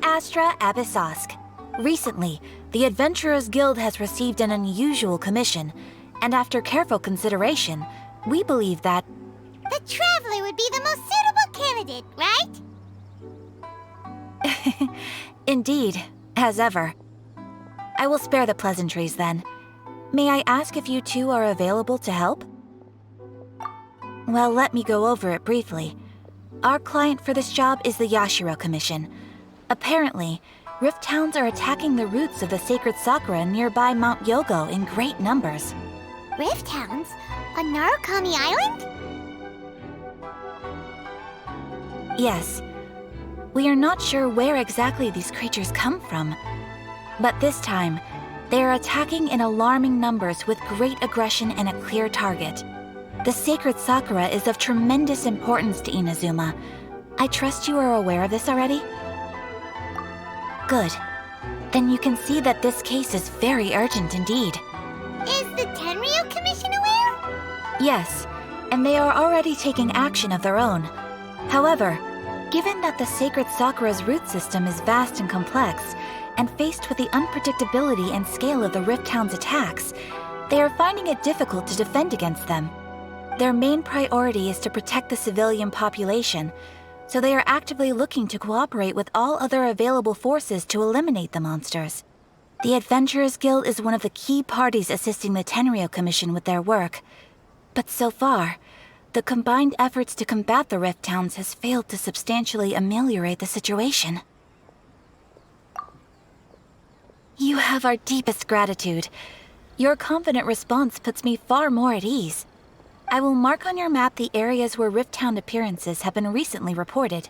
Ad Astra Abyssosk. Recently, the Adventurers Guild has received an unusual commission, and after careful consideration, we believe that... The Traveler would be the most suitable candidate, right? Indeed, as ever. I will spare the pleasantries then. May I ask if you two are available to help? Well, let me go over it briefly. Our client for this job is the Yashiro Commission. Apparently, Rift Towns are attacking the roots of the sacred Sakura nearby Mount Yogo in great numbers. Rift Towns? On Narukami Island? Yes. We are not sure where exactly these creatures come from. But this time, they are attacking in alarming numbers with great aggression and a clear target. The sacred Sakura is of tremendous importance to Inazuma. I trust you are aware of this already? Good. Then you can see that this case is very urgent indeed. Is the Tenryu Commission aware? Yes, and they are already taking action of their own. However, given that the sacred Sakura's root system is vast and complex, and faced with the unpredictability and scale of the Rift Town's attacks, they are finding it difficult to defend against them. Their main priority is to protect the civilian population, so they are actively looking to cooperate with all other available forces to eliminate the monsters. The Adventurers Guild is one of the key parties assisting the Tenryu Commission with their work. But so far, the combined efforts to combat the Rift Towns has failed to substantially ameliorate the situation. You have our deepest gratitude. Your confident response puts me far more at ease. I will mark on your map the areas where Rift Town appearances have been recently reported.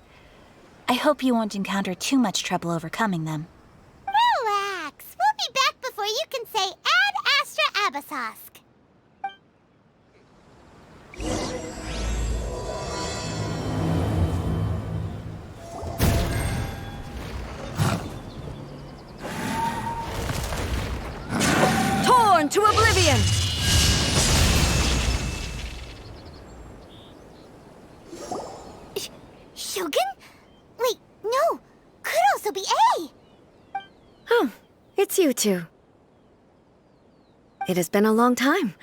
I hope you won't encounter too much trouble overcoming them. Relax. We'll be back before you can say Ad Astra Abyssosk. Torn to oblivion! Shogun? Wait, no. Could also be A. Oh, it's you two. It has been a long time.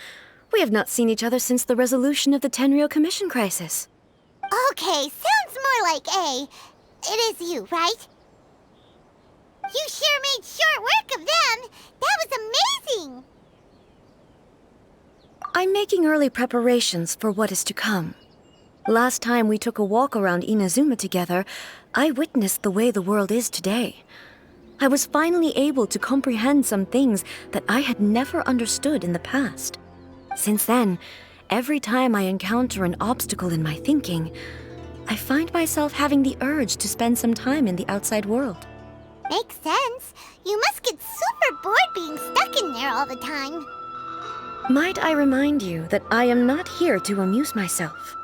We have not seen each other since the resolution of the Tenryu Commission crisis. Okay, sounds more like A. It is you, right? You sure made short work of them. That was amazing. I'm making early preparations for what is to come. Last time we took a walk around Inazuma together, I witnessed the way the world is today. I was finally able to comprehend some things that I had never understood in the past. Since then, every time I encounter an obstacle in my thinking, I find myself having the urge to spend some time in the outside world. Makes sense. You must get super bored being stuck in there all the time. Might I remind you that I am not here to amuse myself.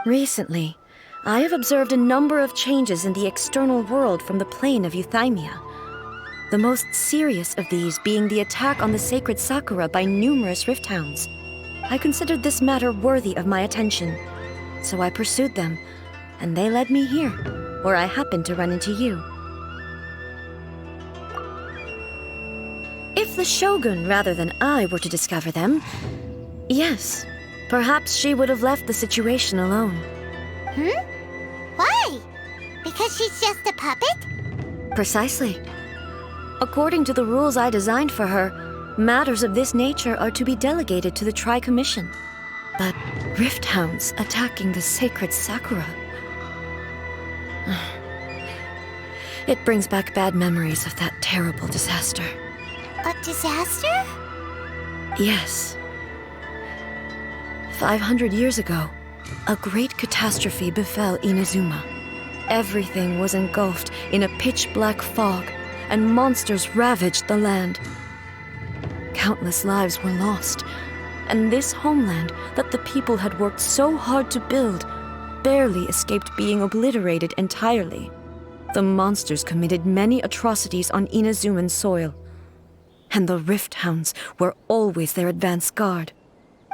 Recently, I have observed a number of changes in the external world from the plane of Euthymia. The most serious of these being the attack on the sacred Sakura by numerous Rift Towns. I considered this matter worthy of my attention, so I pursued them, and they led me here, where I happened to run into you. If the Shogun rather than I were to discover them, yes, perhaps she would have left the situation alone. Why? Because she's just a puppet? Precisely. According to the rules I designed for her, matters of this nature are to be delegated to the Tri-Commission. But Rift Hounds attacking the sacred Sakura... It brings back bad memories of that terrible disaster. A disaster? Yes. 500 years ago, a great catastrophe befell Inazuma. Everything was engulfed in a pitch-black fog, and monsters ravaged the land. Countless lives were lost, and this homeland that the people had worked so hard to build barely escaped being obliterated entirely. The monsters committed many atrocities on Inazuman soil, and the Rift Hounds were always their advance guard.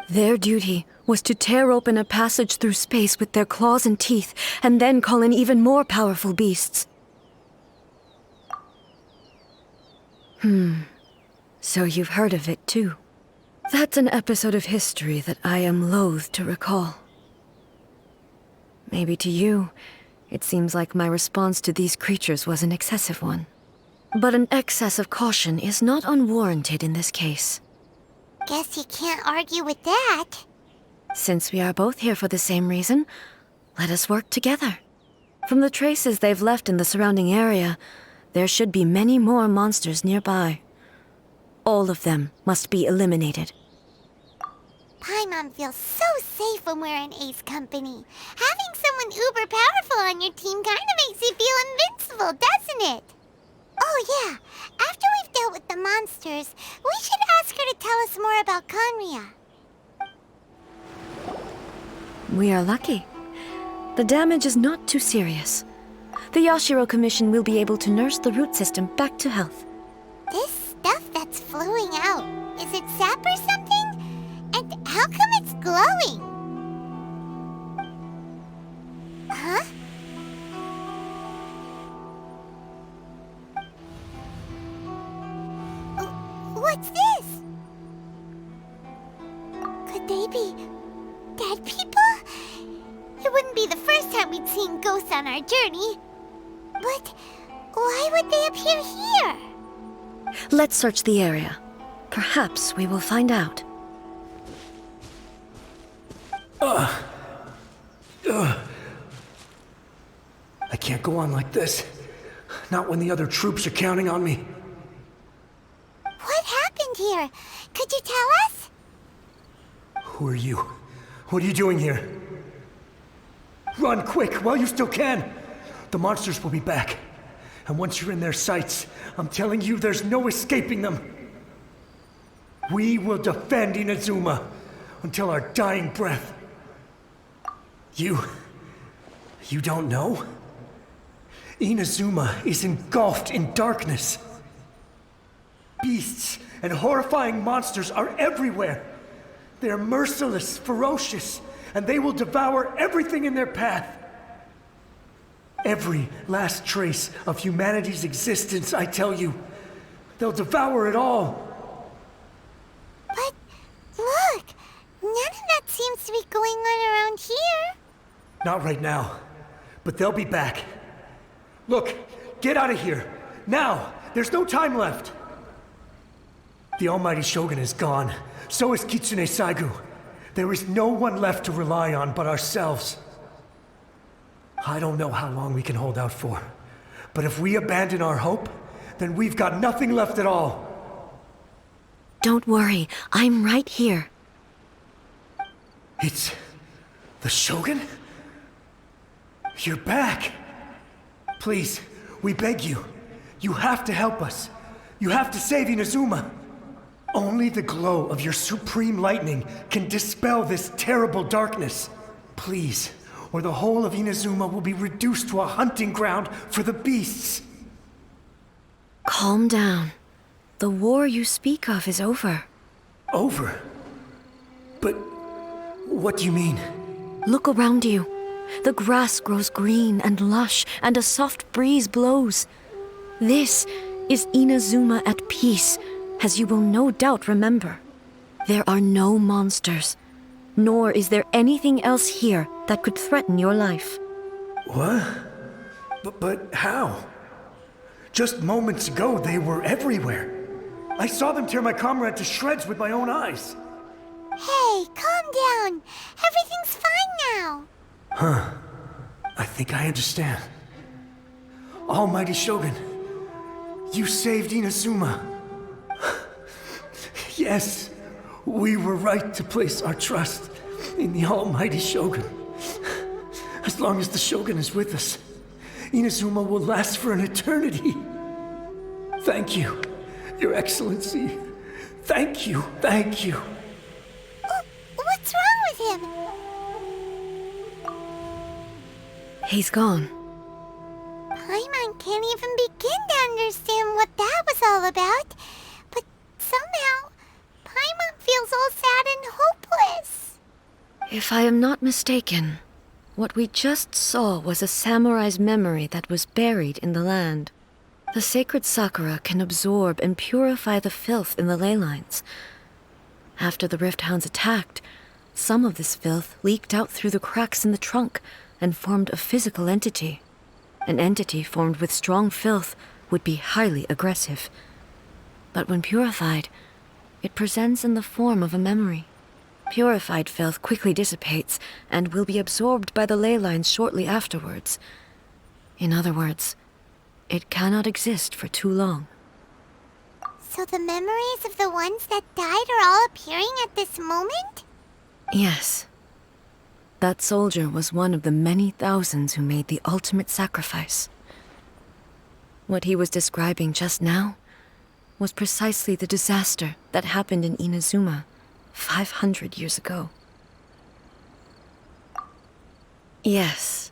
Their duty was to tear open a passage through space with their claws and teeth, and then call in even more powerful beasts. So you've heard of it too. That's an episode of history that I am loath to recall. Maybe to you, it seems like my response to these creatures was an excessive one. But an excess of caution is not unwarranted in this case. Guess you can't argue with that. Since we are both here for the same reason, let us work together. From the traces they've left in the surrounding area, there should be many more monsters nearby. All of them must be eliminated. Paimon feels so safe when we're in Ace company. Having someone uber powerful on your team kinda makes you feel invincible, doesn't it? Oh yeah, after we've dealt with the monsters, we should ask her to tell us more about Conria. We are lucky. The damage is not too serious. The Yashiro Commission will be able to nurse the root system back to health. This stuff that's flowing out, is it sap or something? And how come it's glowing? Huh? What's this? Could they be dead people? It wouldn't be the first time we'd seen ghosts on our journey. But why would they appear here? Let's search the area. Perhaps we will find out. I can't go on like this. Not when the other troops are counting on me. What happened here? Could you tell us? Who are you? What are you doing here? Run quick while you still can! The monsters will be back. And once you're in their sights, I'm telling you there's no escaping them. We will defend INAZUMA until our dying breath. You don't know? INAZUMA is engulfed in darkness. Beasts and horrifying monsters are everywhere. They are merciless, ferocious, and they will devour everything in their path. Every last trace of humanity's existence, I tell you. They'll devour it all. But look, none of that seems to be going on around here. Not right now, but they'll be back. Look, get out of here. Now! There's no time left! The Almighty Shogun is gone. So is Kitsune Saigu. There is no one left to rely on but ourselves. I don't know how long we can hold out for. But if we abandon our hope, then we've got nothing left at all. Don't worry, I'm right here. It's the Shogun? You're back! Please, we beg you. You have to help us. You have to save INAZUMA. Only the glow of your supreme lightning can dispel this terrible darkness. Please, or the whole of INAZUMA will be reduced to a hunting ground for the beasts. Calm down. The war you speak of is over. Over? But what do you mean? Look around you. The grass grows green and lush, and a soft breeze blows. This is INAZUMA at peace, as you will no doubt remember. There are no monsters, nor is there anything else here that could threaten your life. What? But how? Just moments ago, they were everywhere. I saw them tear my comrade to shreds with my own eyes. Hey, calm down. Everything's fine now. I think I understand. Almighty Shogun, you saved INAZUMA. Yes, we were right to place our trust in the Almighty Shogun. As long as the Shogun is with us, INAZUMA will last for an eternity. Thank you, Your Excellency. Thank you, thank you. What's wrong with him? He's gone. Paimon can't even begin to understand what that was all about. But somehow, Paimon feels all sad and hopeless. If I am not mistaken, what we just saw was a samurai's memory that was buried in the land. The sacred sakura can absorb and purify the filth in the ley lines. After the Rift Hounds attacked, some of this filth leaked out through the cracks in the trunk and formed a physical entity. An entity formed with strong filth would be highly aggressive. But when purified, it presents in the form of a memory. Purified filth quickly dissipates and will be absorbed by the ley lines shortly afterwards. In other words, it cannot exist for too long. So the memories of the ones that died are all appearing at this moment? Yes. That soldier was one of the many thousands who made the ultimate sacrifice. What he was describing just now was precisely the disaster that happened in INAZUMA 500 years ago. Yes.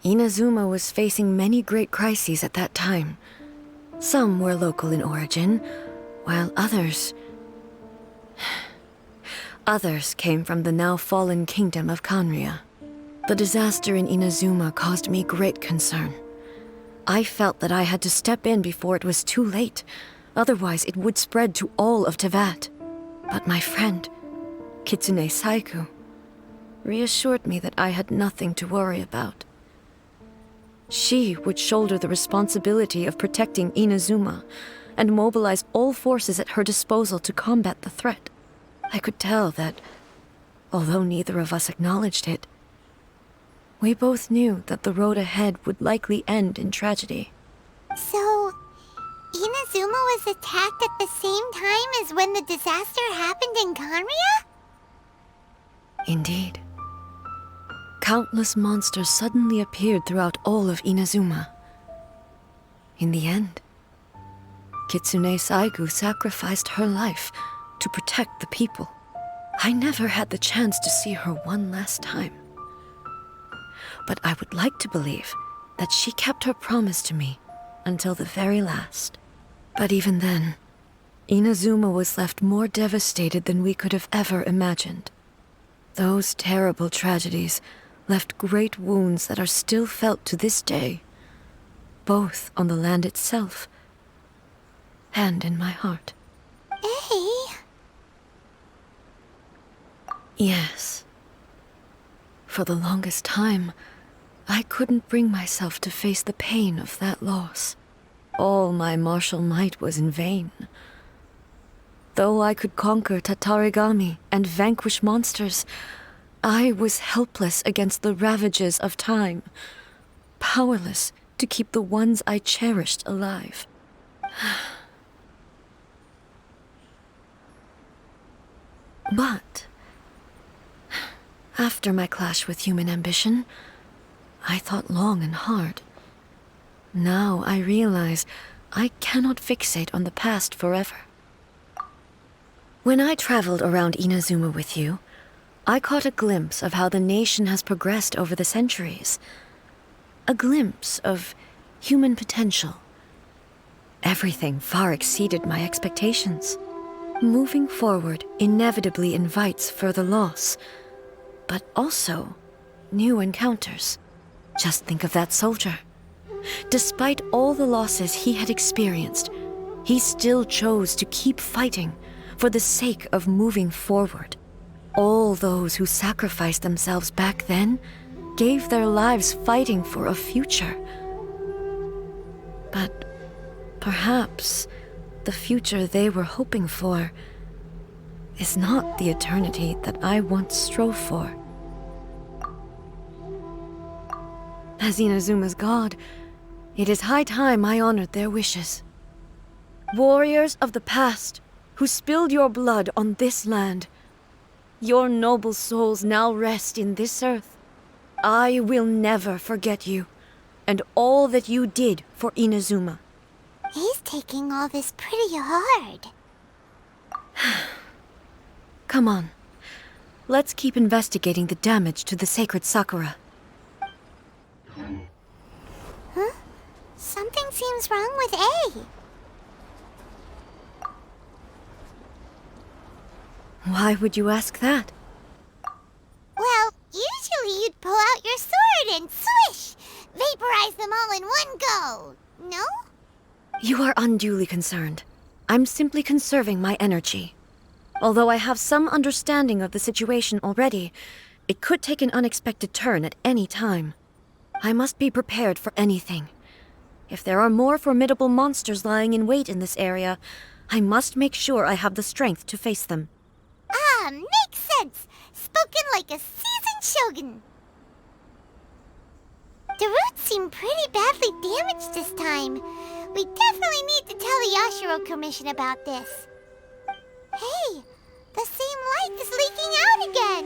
INAZUMA was facing many great crises at that time. Some were local in origin, while others came from the now fallen kingdom of Kanria. The disaster in INAZUMA caused me great concern. I felt that I had to step in before it was too late, otherwise it would spread to all of Teyvat. But my friend, Kitsune Saiku, reassured me that I had nothing to worry about. She would shoulder the responsibility of protecting INAZUMA and mobilize all forces at her disposal to combat the threat. I could tell that, although neither of us acknowledged it, we both knew that the road ahead would likely end in tragedy. So, Inazuma was attacked at the same time as when the disaster happened in Kanria? Indeed. Countless monsters suddenly appeared throughout all of INAZUMA. In the end, Kitsune Saigu sacrificed her life to protect the people. I never had the chance to see her one last time. But I would like to believe that she kept her promise to me until the very last. But even then, INAZUMA was left more devastated than we could have ever imagined. Those terrible tragedies left great wounds that are still felt to this day, both on the land itself and in my heart. Hey. Yes. For the longest time, I couldn't bring myself to face the pain of that loss. All my martial might was in vain. Though I could conquer Tatarigami and vanquish monsters, I was helpless against the ravages of time, powerless to keep the ones I cherished alive. But after my clash with human ambition, I thought long and hard. Now I realize I cannot fixate on the past forever. When I traveled around INAZUMA with you, I caught a glimpse of how the nation has progressed over the centuries. A glimpse of human potential. Everything far exceeded my expectations. Moving forward inevitably invites further loss, but also new encounters. Just think of that soldier. Despite all the losses he had experienced, he still chose to keep fighting for the sake of moving forward. All those who sacrificed themselves back then gave their lives fighting for a future. But perhaps the future they were hoping for is not the eternity that I once strove for. As INAZUMA's god, it is high time I honored their wishes. Warriors of the past, who spilled your blood on this land, your noble souls now rest in this earth. I will never forget you, and all that you did for INAZUMA. He's taking all this pretty hard. Come on. Let's keep investigating the damage to the sacred sakura. Huh? Something seems wrong with A. Why would you ask that? Well, usually you'd pull out your sword and swish! Vaporize them all in one go, no? You are unduly concerned. I'm simply conserving my energy. Although I have some understanding of the situation already, it could take an unexpected turn at any time. I must be prepared for anything. If there are more formidable monsters lying in wait in this area, I must make sure I have the strength to face them. Ah, makes sense. Spoken like a seasoned shogun. The roots seem pretty badly damaged this time. We definitely need to tell the Yashiro Commission about this. Hey, the same light is leaking out again.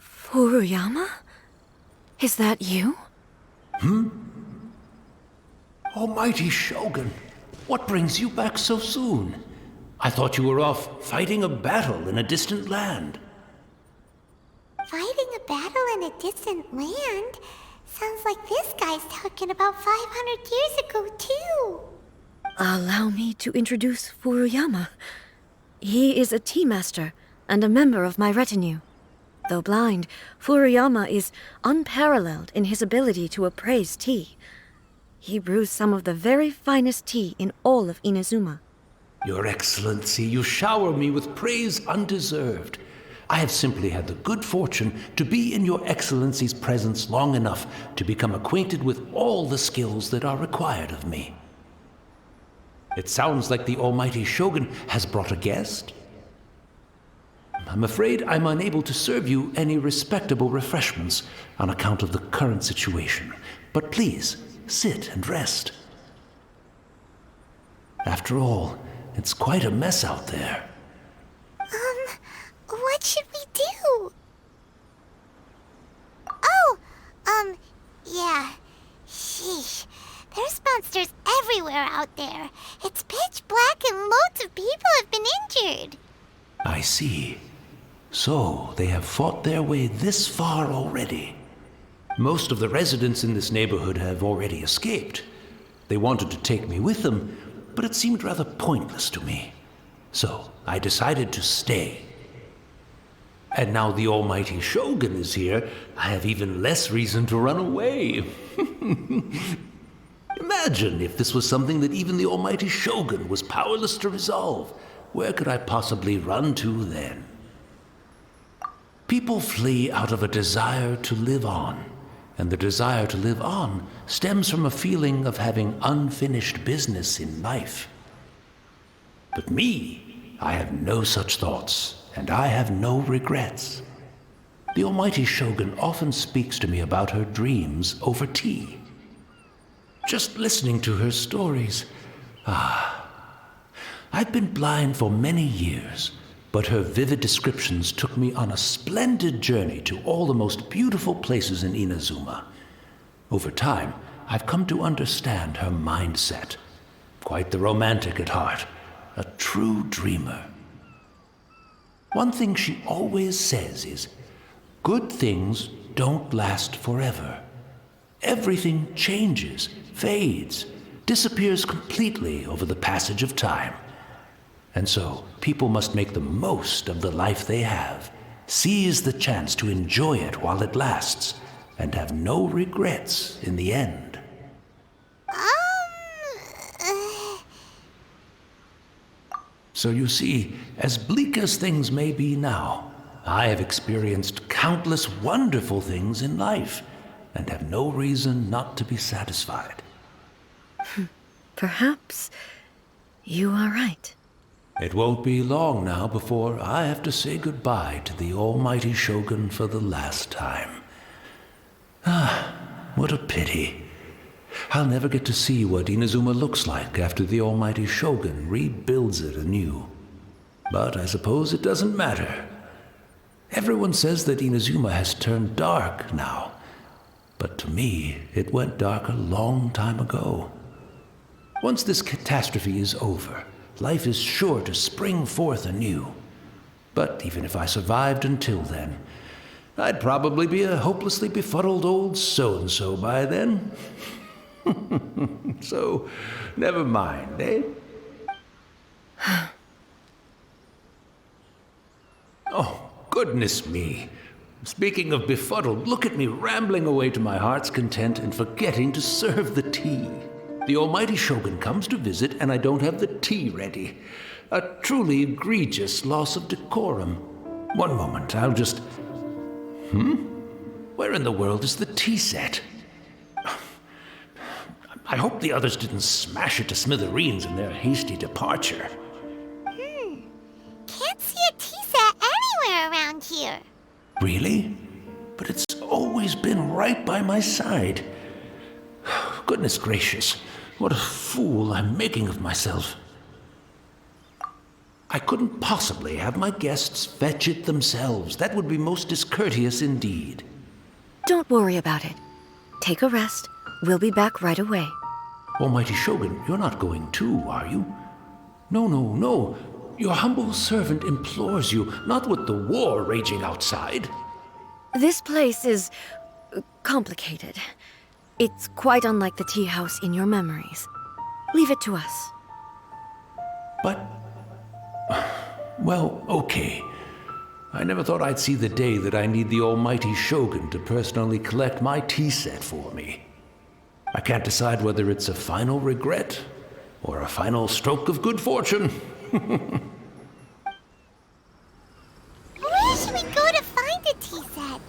Furuyama? Is that you? Almighty Shogun, what brings you back so soon? I thought you were off fighting a battle in a distant land. Fighting a battle in a distant land? Sounds like this guy's talking about 500 years ago, too. Allow me to introduce Furuyama. He is a tea master and a member of my retinue. Though blind, Furuyama is unparalleled in his ability to appraise tea. He brews some of the very finest tea in all of Inazuma. Your Excellency, you shower me with praise undeserved. I have simply had the good fortune to be in Your Excellency's presence long enough to become acquainted with all the skills that are required of me. It sounds like the Almighty Shogun has brought a guest. I'm afraid I'm unable to serve you any respectable refreshments on account of the current situation. But please, sit and rest. After all, it's quite a mess out there. What should we do? Oh, yeah. Sheesh. There's monsters everywhere out there. It's pitch black and loads of people have been injured. I see. So, they have fought their way this far already. Most of the residents in this neighborhood have already escaped. They wanted to take me with them, but it seemed rather pointless to me. So, I decided to stay. And now the Almighty Shogun is here, I have even less reason to run away. Imagine if this was something that even the Almighty Shogun was powerless to resolve. Where could I possibly run to then? People flee out of a desire to live on, and the desire to live on stems from a feeling of having unfinished business in life. But me, I have no such thoughts, and I have no regrets. The Almighty Shogun often speaks to me about her dreams over tea. Just listening to her stories, I've been blind for many years, but her vivid descriptions took me on a splendid journey to all the most beautiful places in Inazuma. Over time, I've come to understand her mindset. Quite the romantic at heart, a true dreamer. One thing she always says is, good things don't last forever. Everything changes, fades, disappears completely over the passage of time. And so, people must make the most of the life they have, seize the chance to enjoy it while it lasts, and have no regrets in the end. So you see, as bleak as things may be now, I have experienced countless wonderful things in life, and have no reason not to be satisfied. Perhaps you are right. It won't be long now before I have to say goodbye to the Almighty Shogun for the last time. What a pity. I'll never get to see what Inazuma looks like after the Almighty Shogun rebuilds it anew. But I suppose it doesn't matter. Everyone says that Inazuma has turned dark now, but to me, it went dark a long time ago. Once this catastrophe is over, life is sure to spring forth anew. But even if I survived until then, I'd probably be a hopelessly befuddled old so-and-so by then. So, never mind, eh? Oh, goodness me. Speaking of befuddled, look at me rambling away to my heart's content and forgetting to serve the tea. The almighty Shogun comes to visit and I don't have the tea ready. A truly egregious loss of decorum. One moment, I'll just... Where in the world is the tea set? I hope the others didn't smash it to smithereens in their hasty departure. Can't see a tea set anywhere around here. Really? But it's always been right by my side. Goodness gracious, what a fool I'm making of myself. I couldn't possibly have my guests fetch it themselves. That would be most discourteous indeed. Don't worry about it. Take a rest. We'll be back right away. Almighty Shogun, you're not going too, are you? No. Your humble servant implores you, not with the war raging outside. This place is complicated. It's quite unlike the tea house in your memories. Leave it to us. But... well, okay. I never thought I'd see the day that I need the almighty Shogun to personally collect my tea set for me. I can't decide whether it's a final regret or a final stroke of good fortune. Where should we go to find a tea set?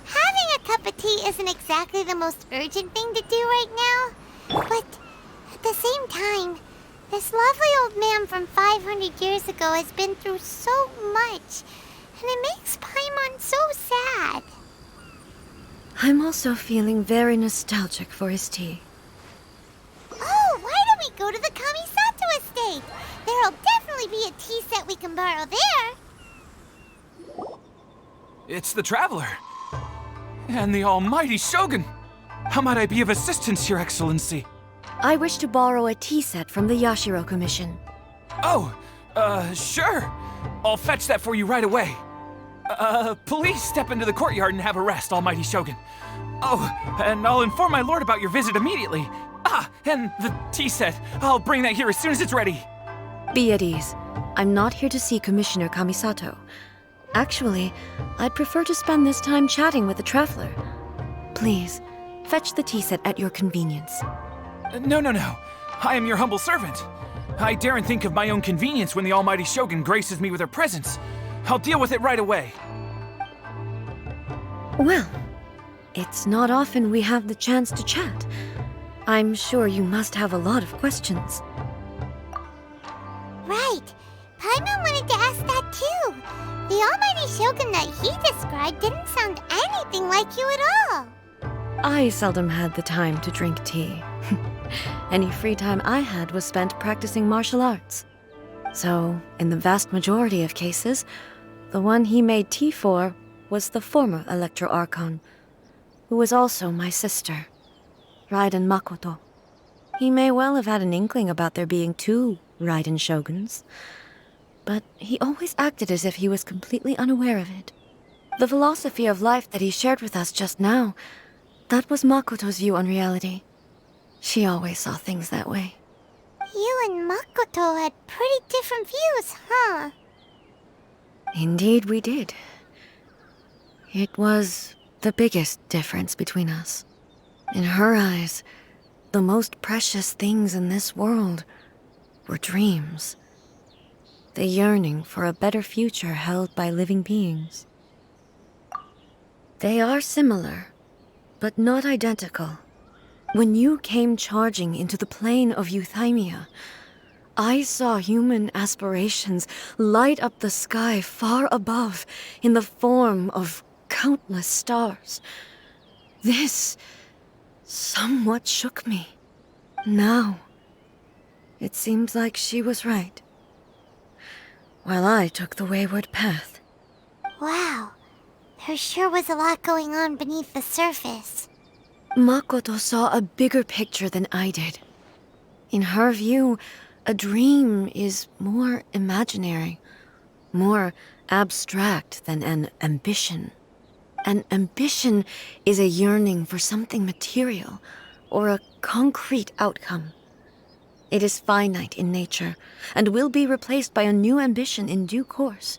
Having a cup of tea isn't exactly the most urgent thing to do right now. But at the same time, this lovely old man from 500 years ago has been through so much, and it makes Paimon so sad. I'm also feeling very nostalgic for his tea. Oh, why don't we go to the Kamisato estate? There'll definitely be a tea set we can borrow there. It's the Traveler. And the almighty Shogun. How might I be of assistance, Your Excellency? I wish to borrow a tea set from the Yashiro Commission. Oh, sure. I'll fetch that for you right away. Please step into the courtyard and have a rest, almighty Shogun. Oh, and I'll inform my lord about your visit immediately. Ah, and the tea set. I'll bring that here as soon as it's ready. Be at ease. I'm not here to see Commissioner Kamisato. Actually, I'd prefer to spend this time chatting with the Traveler. Please, fetch the tea set at your convenience. No. I am your humble servant. I daren't think of my own convenience when the almighty Shogun graces me with her presence. I'll deal with it right away. Well, it's not often we have the chance to chat. I'm sure you must have a lot of questions. Right. Paimon wanted to ask that too. The almighty Shogun that he described didn't sound anything like you at all. I seldom had the time to drink tea. Any free time I had was spent practicing martial arts. So, in the vast majority of cases, the one he made tea for was the former Electro Archon, who was also my sister, Raiden Makoto. He may well have had an inkling about there being two Raiden Shoguns, but he always acted as if he was completely unaware of it. The philosophy of life that he shared with us just now, that was Makoto's view on reality. She always saw things that way. You and Makoto had pretty different views, huh? Indeed we did. It was the biggest difference between us. In her eyes, the most precious things in this world were dreams. The yearning for a better future held by living beings. They are similar, but not identical. When you came charging into the plane of Euthymia, I saw human aspirations light up the sky far above in the form of countless stars. This somewhat shook me. Now, it seems like she was right, while I took the wayward path. Wow. There sure was a lot going on beneath the surface. Makoto saw a bigger picture than I did. In her view, a dream is more imaginary, more abstract than an ambition. An ambition is a yearning for something material or a concrete outcome. It is finite in nature and will be replaced by a new ambition in due course.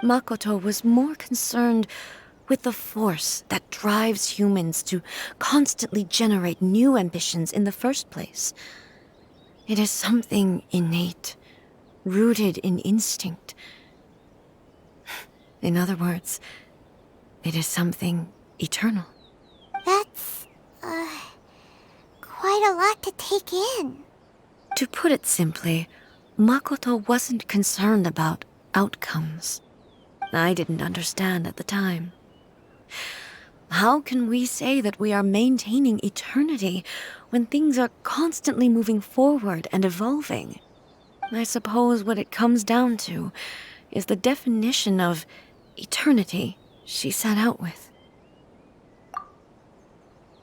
Makoto was more concerned with the force that drives humans to constantly generate new ambitions in the first place. It is something innate, rooted in instinct. In other words, it is something eternal. That's, quite a lot to take in. To put it simply, Makoto wasn't concerned about outcomes. I didn't understand at the time. How can we say that we are maintaining eternity when things are constantly moving forward and evolving? I suppose what it comes down to is the definition of eternity she set out with.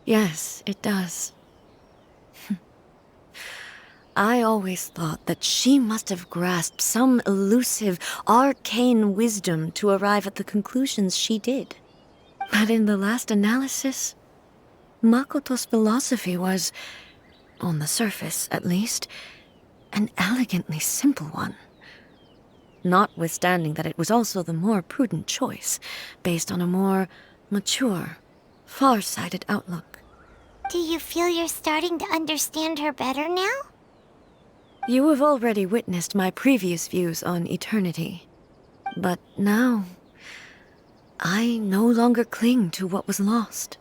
Yes, it does. I always thought that she must have grasped some elusive, arcane wisdom to arrive at the conclusions she did. But in the last analysis, Makoto's philosophy was, on the surface at least, an elegantly simple one. Notwithstanding that it was also the more prudent choice, based on a more mature, far-sighted outlook. Do you feel you're starting to understand her better now? You have already witnessed my previous views on eternity. But now, I no longer cling to what was lost.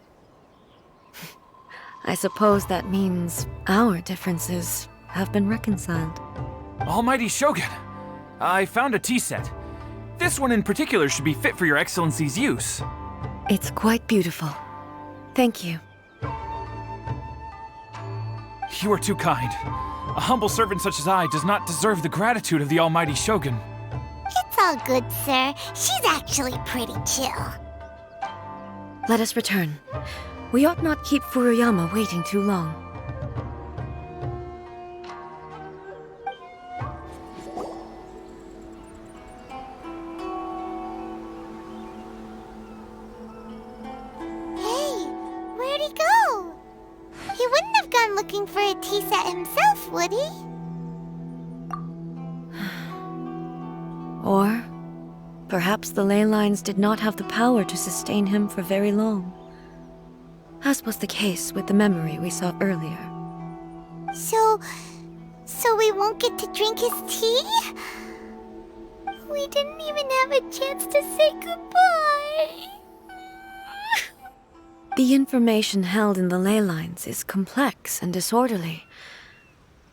I suppose that means our differences have been reconciled. Almighty Shogun, I found a tea set. This one in particular should be fit for your Excellency's use. It's quite beautiful. Thank you. You are too kind. A humble servant such as I does not deserve the gratitude of the Almighty Shogun. It's all good, sir. She's actually pretty chill. Let us return. We ought not keep Furuyama waiting too long. Hey, where'd he go? He wouldn't have gone looking for a tea set himself, would he? Or perhaps the ley lines did not have the power to sustain him for very long, as was the case with the memory we saw earlier. So we won't get to drink his tea? We didn't even have a chance to say goodbye. The information held in the ley lines is complex and disorderly.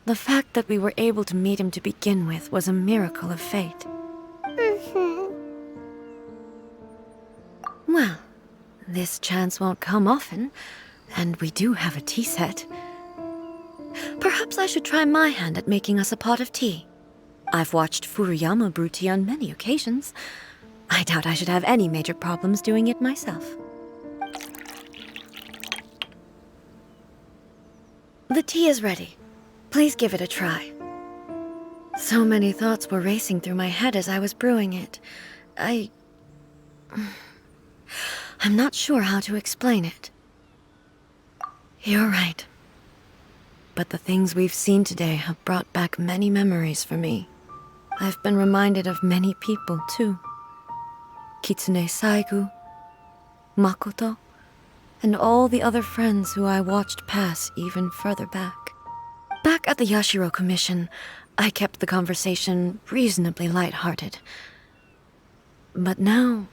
The fact that we were able to meet him to begin with was a miracle of fate. Well, this chance won't come often, and we do have a tea set. Perhaps I should try my hand at making us a pot of tea. I've watched Furuyama brew tea on many occasions. I doubt I should have any major problems doing it myself. The tea is ready. Please give it a try. So many thoughts were racing through my head as I was brewing it. I'm not sure how to explain it. You're right. But the things we've seen today have brought back many memories for me. I've been reminded of many people, too. Kitsune Saigu, Makoto, and all the other friends who I watched pass even further back. Back at the Yashiro Commission, I kept the conversation reasonably light-hearted. But now,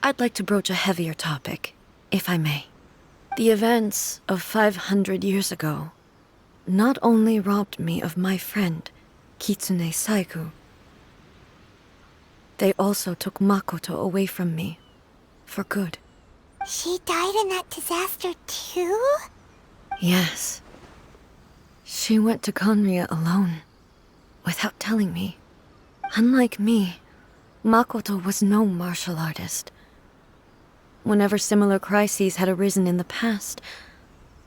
I'd like to broach a heavier topic, if I may. The events of 500 years ago not only robbed me of my friend, Kitsune Saigu, they also took Makoto away from me, for good. She died in that disaster too? Yes. She went to Conria alone, without telling me. Unlike me, Makoto was no martial artist. Whenever similar crises had arisen in the past,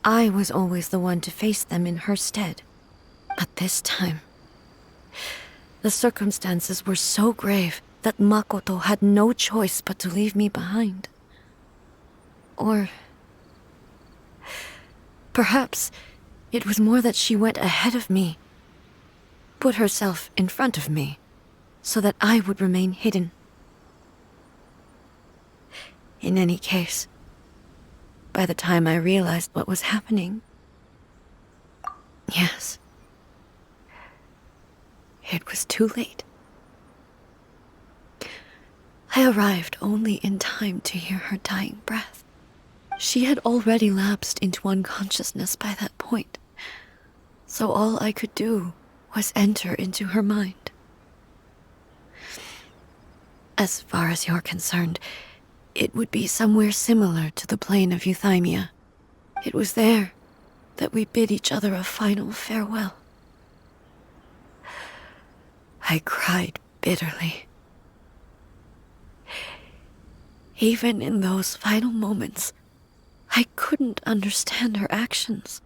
I was always the one to face them in her stead. But this time, the circumstances were so grave that Makoto had no choice but to leave me behind. Or perhaps it was more that she went ahead of me, put herself in front of me, so that I would remain hidden. In any case, by the time I realized what was happening, yes, it was too late. I arrived only in time to hear her dying breath. She had already lapsed into unconsciousness by that point, so all I could do was enter into her mind. As far as you're concerned, it would be somewhere similar to the plane of Euthymia. It was there that we bid each other a final farewell. I cried bitterly. Even in those final moments, I couldn't understand her actions.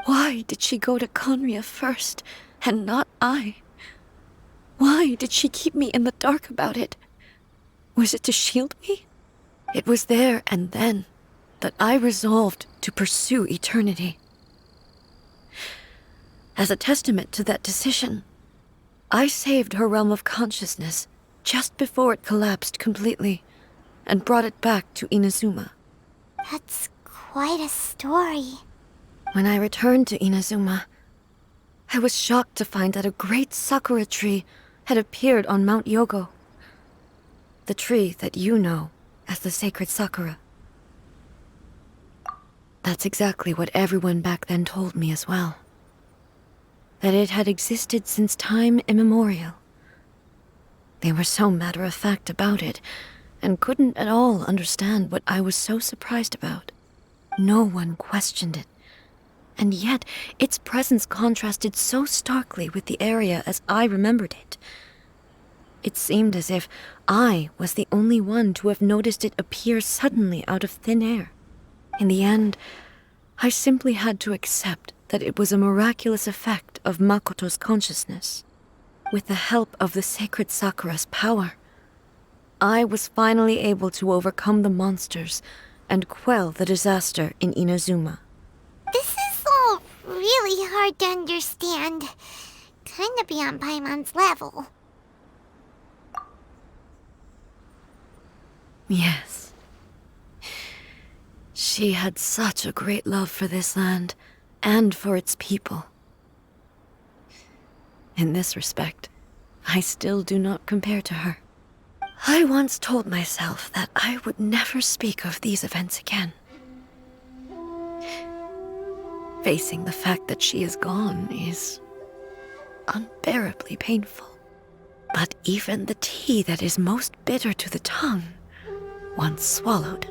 Why did she go to Conria first, and not I? Why did she keep me in the dark about it? Was it to shield me? It was there and then that I resolved to pursue eternity. As a testament to that decision, I saved her realm of consciousness just before it collapsed completely and brought it back to INAZUMA. That's quite a story. When I returned to INAZUMA, I was shocked to find that a great sakura tree had appeared on Mount Yogo. The tree that you know as the sacred sakura. That's exactly what everyone back then told me as well. That it had existed since time immemorial. They were so matter-of-fact about it, and couldn't at all understand what I was so surprised about. No one questioned it, and yet its presence contrasted so starkly with the area as I remembered it. It seemed as if I was the only one to have noticed it appear suddenly out of thin air. In the end, I simply had to accept that it was a miraculous effect of Makoto's consciousness. With the help of the sacred Sakura's power, I was finally able to overcome the monsters and quell the disaster in INAZUMA. This is all really hard to understand. Kinda beyond Paimon's level. Yes. She had such a great love for this land and for its people. In this respect, I still do not compare to her. I once told myself that I would never speak of these events again. Facing the fact that she is gone is unbearably painful. But even the tea that is most bitter to the tongue, once swallowed,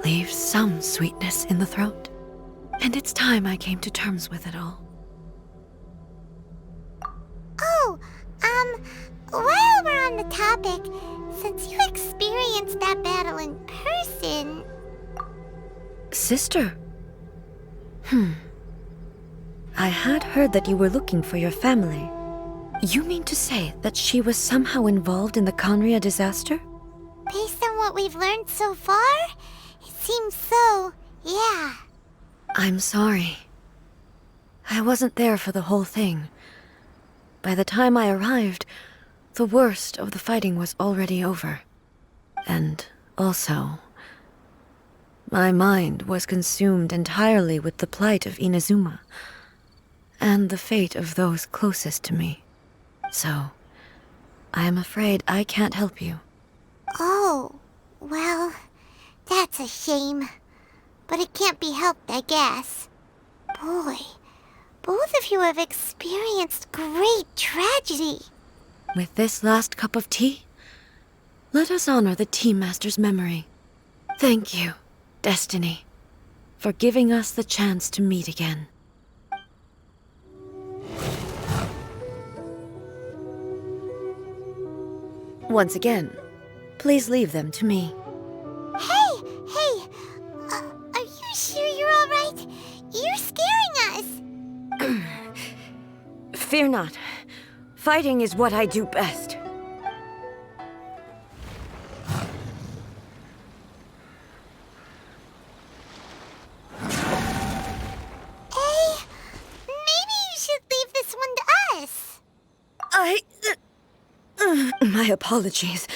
leaves some sweetness in the throat. And it's time I came to terms with it all. Oh, while we're on the topic, since you experienced that battle in person... Sister? I had heard that you were looking for your family. You mean to say that she was somehow involved in the Conria disaster? Based on what we've learned so far, it seems so, yeah. I'm sorry. I wasn't there for the whole thing. By the time I arrived, the worst of the fighting was already over. And also, my mind was consumed entirely with the plight of INAZUMA and the fate of those closest to me. So, I am afraid I can't help you. Oh, well, that's a shame. But it can't be helped, I guess. Boy, both of you have experienced great tragedy. With this last cup of tea, let us honor the Tea Master's memory. Thank you, Destiny, for giving us the chance to meet again. Once again, please leave them to me. Hey! Are you sure you're all right? You're scaring us! Fear not. Fighting is what I do best. Hey, maybe you should leave this one to us. My apologies.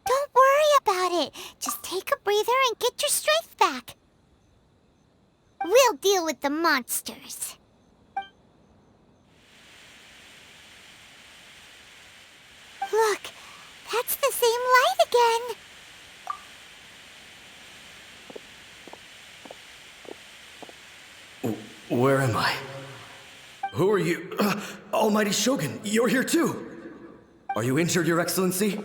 Don't worry about it. Just take a breather and get your strength back. We'll deal with the monsters. Look, that's the same light again. Where am I? Who are you? Almighty Shogun, you're here too! Are you injured, Your Excellency?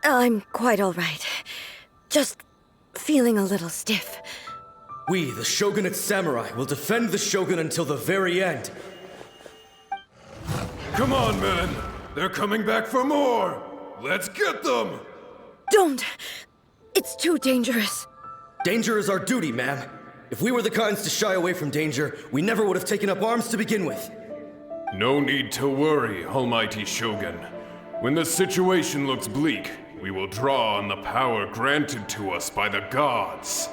I'm quite all right. Just feeling a little stiff. We, the Shogunate Samurai, will defend the Shogun until the very end. Come on, men! They're coming back for more! Let's get them! Don't! It's too dangerous. Danger is our duty, ma'am. If we were the kinds to shy away from danger, we never would have taken up arms to begin with. No need to worry, Almighty Shogun. When the situation looks bleak, we will draw on the power granted to us by the gods.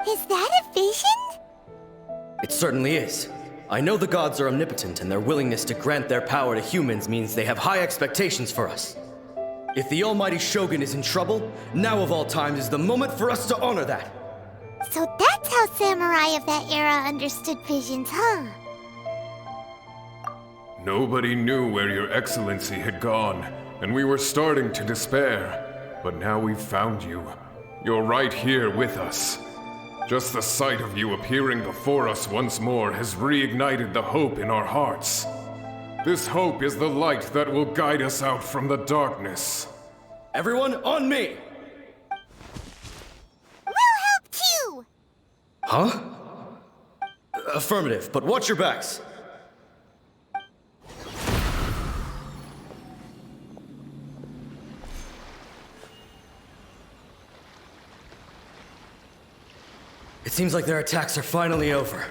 Is that a vision? It certainly is. I know the gods are omnipotent, and their willingness to grant their power to humans means they have high expectations for us. If the Almighty Shogun is in trouble, now of all times is the moment for us to honor that. So that's how samurai of that era understood visions, huh? Nobody knew where Your Excellency had gone, and we were starting to despair. But now we've found you. You're right here with us. Just the sight of you appearing before us once more has reignited the hope in our hearts. This hope is the light that will guide us out from the darkness. Everyone, on me! We'll help too! Huh? Affirmative, but watch your backs. It seems like their attacks are finally over.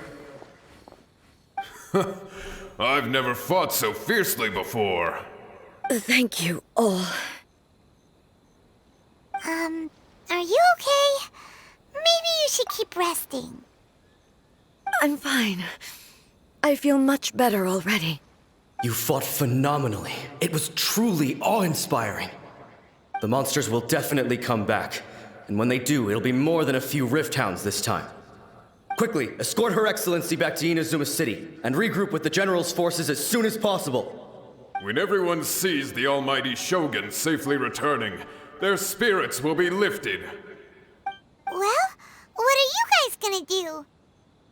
I've never fought so fiercely before. Thank you all. Are you okay? Maybe you should keep resting. I'm fine. I feel much better already. You fought phenomenally. It was truly awe-inspiring. The monsters will definitely come back. And when they do, it'll be more than a few Rift Hounds this time. Quickly, escort Her Excellency back to Inazuma City, and regroup with the General's forces as soon as possible. When everyone sees the Almighty Shogun safely returning, their spirits will be lifted. Well, what are you guys gonna do?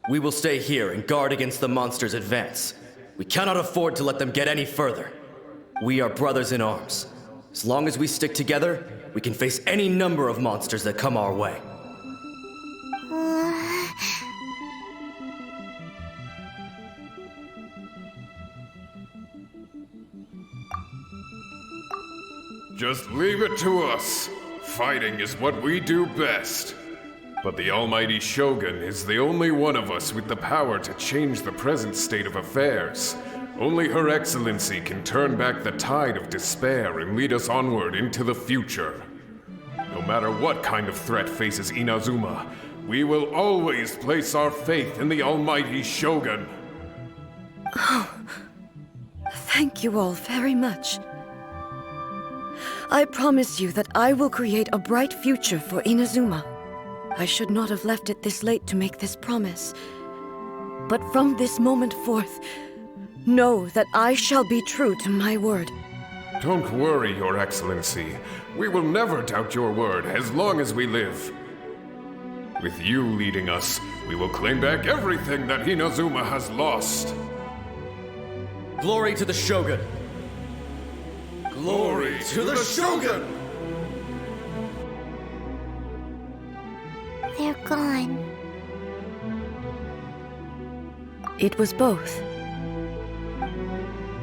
We will stay here and guard against the monsters' advance. We cannot afford to let them get any further. We are brothers in arms. As long as we stick together, we can face any number of monsters that come our way. Just leave it to us. Fighting is what we do best. But the Almighty Shogun is the only one of us with the power to change the present state of affairs. Only Her Excellency can turn back the tide of despair and lead us onward into the future. No matter what kind of threat faces Inazuma, we will always place our faith in the Almighty Shogun. Thank you all very much. I promise you that I will create a bright future for Inazuma. I should not have left it this late to make this promise. But from this moment forth, know that I shall be true to my word. Don't worry, Your Excellency. We will never doubt your word as long as we live. With you leading us, we will claim back everything that Inazuma has lost. Glory to the Shogun! Glory to the Shogun! They're gone. It was both.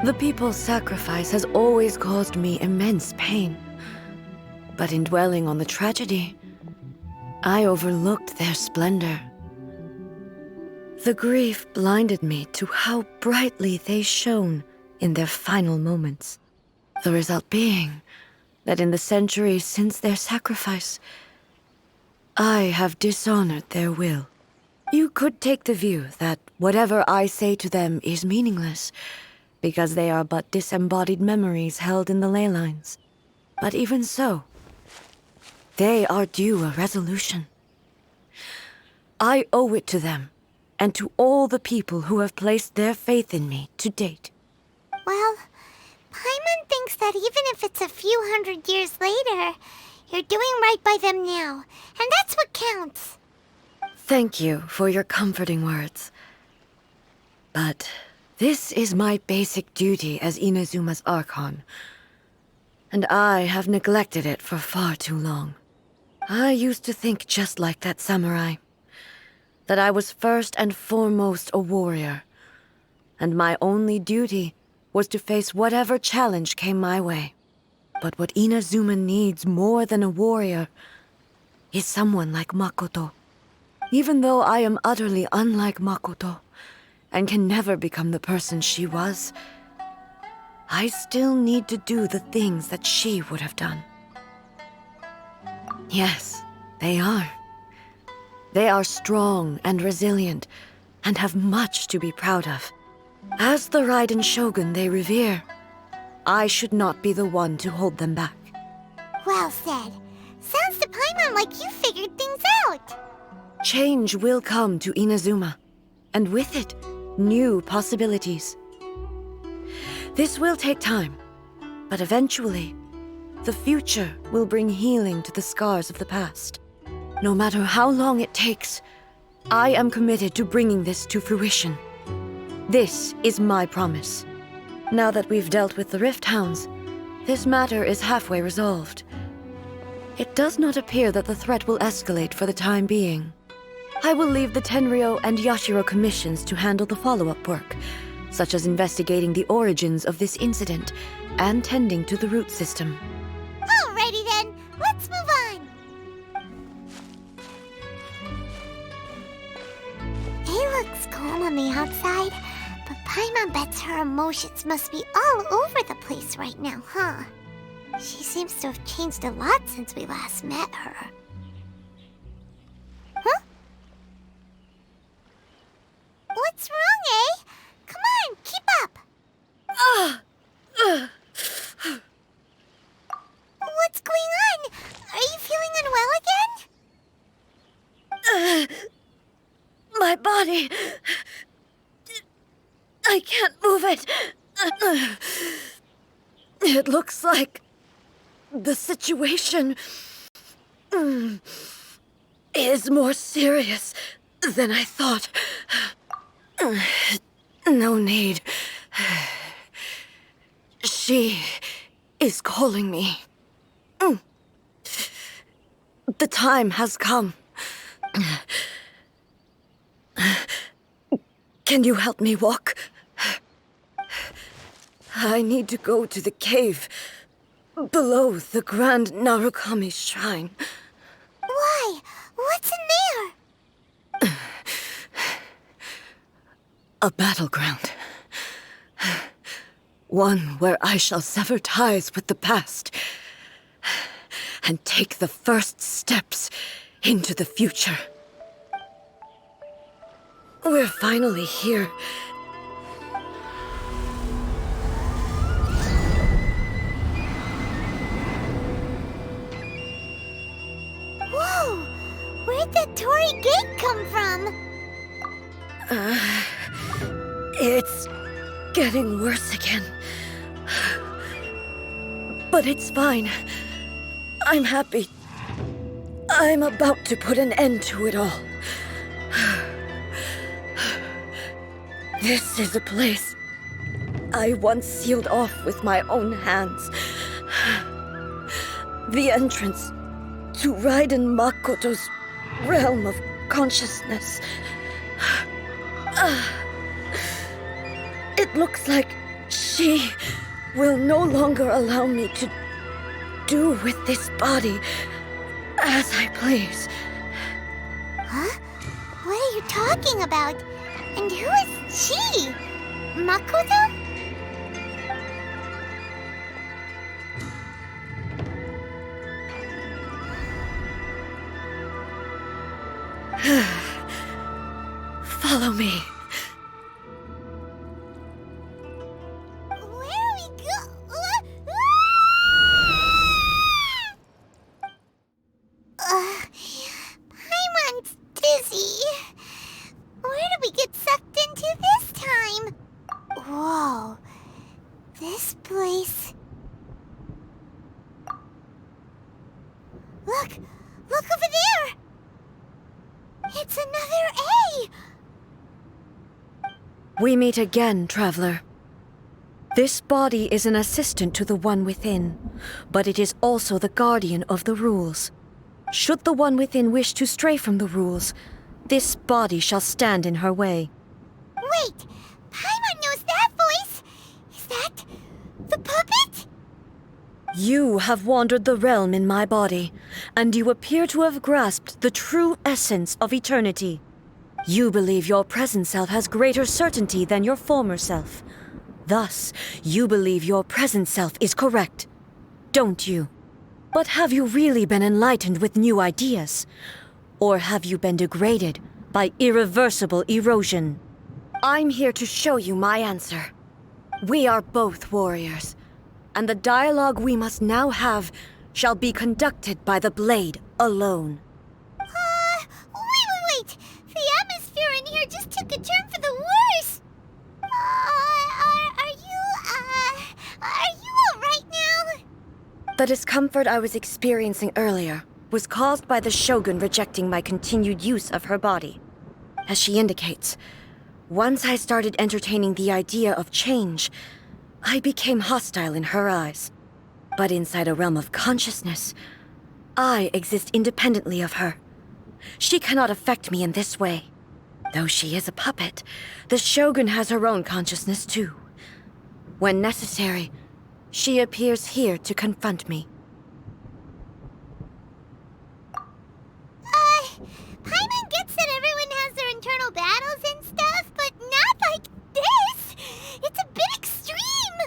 The people's sacrifice has always caused me immense pain. But in dwelling on the tragedy, I overlooked their splendor. The grief blinded me to how brightly they shone in their final moments. The result being that in the centuries since their sacrifice, I have dishonored their will. You could take the view that whatever I say to them is meaningless, because they are but disembodied memories held in the ley lines. But even so, they are due a resolution. I owe it to them, and to all the people who have placed their faith in me to date. Well, Paimon thinks that even if it's a few hundred years later, you're doing right by them now, and that's what counts. Thank you for your comforting words. But this is my basic duty as Inazuma's Archon, and I have neglected it for far too long. I used to think just like that samurai, that I was first and foremost a warrior, and my only duty was to face whatever challenge came my way. But what Inazuma needs more than a warrior is someone like Makoto. Even though I am utterly unlike Makoto, and can never become the person she was, I still need to do the things that she would have done. Yes, they are. They are strong and resilient, and have much to be proud of. As the Raiden Shogun they revere, I should not be the one to hold them back. Well said. Sounds to Paimon like you figured things out. Change will come to Inazuma, and with it, new possibilities. This will take time, but eventually, the future will bring healing to the scars of the past. No matter how long it takes, I am committed to bringing this to fruition. This is my promise. Now that we've dealt with the Rift Hounds, this matter is halfway resolved. It does not appear that the threat will escalate for the time being. I will leave the Tenryo and Yashiro commissions to handle the follow-up work, such as investigating the origins of this incident and tending to the root system. Alrighty then, let's move on. It looks calm on the outside, but Paimon bets her emotions must be all over the place right now, huh? She seems to have changed a lot since we last met her. Huh? What's wrong, eh? Come on, keep up! What's going on? Are you feeling unwell again? My body... I can't move it. It looks like the situation is more serious than I thought. No need. She is calling me. The time has come. Can you help me walk? I need to go to the cave below the Grand Narukami Shrine. Why? What's in there? A battleground. One where I shall sever ties with the past and take the first steps into the future. We're finally here. Whoa! Where'd that Torii gate come from? It's getting worse again. But it's fine. I'm happy. I'm about to put an end to it all. This is a place I once sealed off with my own hands. The entrance to Raiden Makoto's realm of consciousness. It looks like she will no longer allow me to do with this body as I please. Huh? What are you talking about? And who is she? Makoto? Follow me. It's another A! We meet again, traveler. This body is an assistant to the One Within, but it is also the guardian of the rules. Should the One Within wish to stray from the rules, this body shall stand in her way. Wait! Paimon knows that voice! Is that the puppet? You have wandered the realm in my body, and you appear to have grasped the true essence of eternity. You believe your present self has greater certainty than your former self. Thus, you believe your present self is correct, don't you? But have you really been enlightened with new ideas? Or have you been degraded by irreversible erosion? I'm here to show you my answer. We are both warriors, and the dialogue we must now have shall be conducted by the blade alone. Wait! The atmosphere in here just took a turn for the worse! Are you alright now? The discomfort I was experiencing earlier was caused by the Shogun rejecting my continued use of her body. As she indicates, once I started entertaining the idea of change, I became hostile in her eyes. But inside a realm of consciousness, I exist independently of her. She cannot affect me in this way. Though she is a puppet, the Shogun has her own consciousness too. When necessary, she appears here to confront me. Paimon gets that everyone has their internal battles and stuff, but not like this! It's a bit extreme!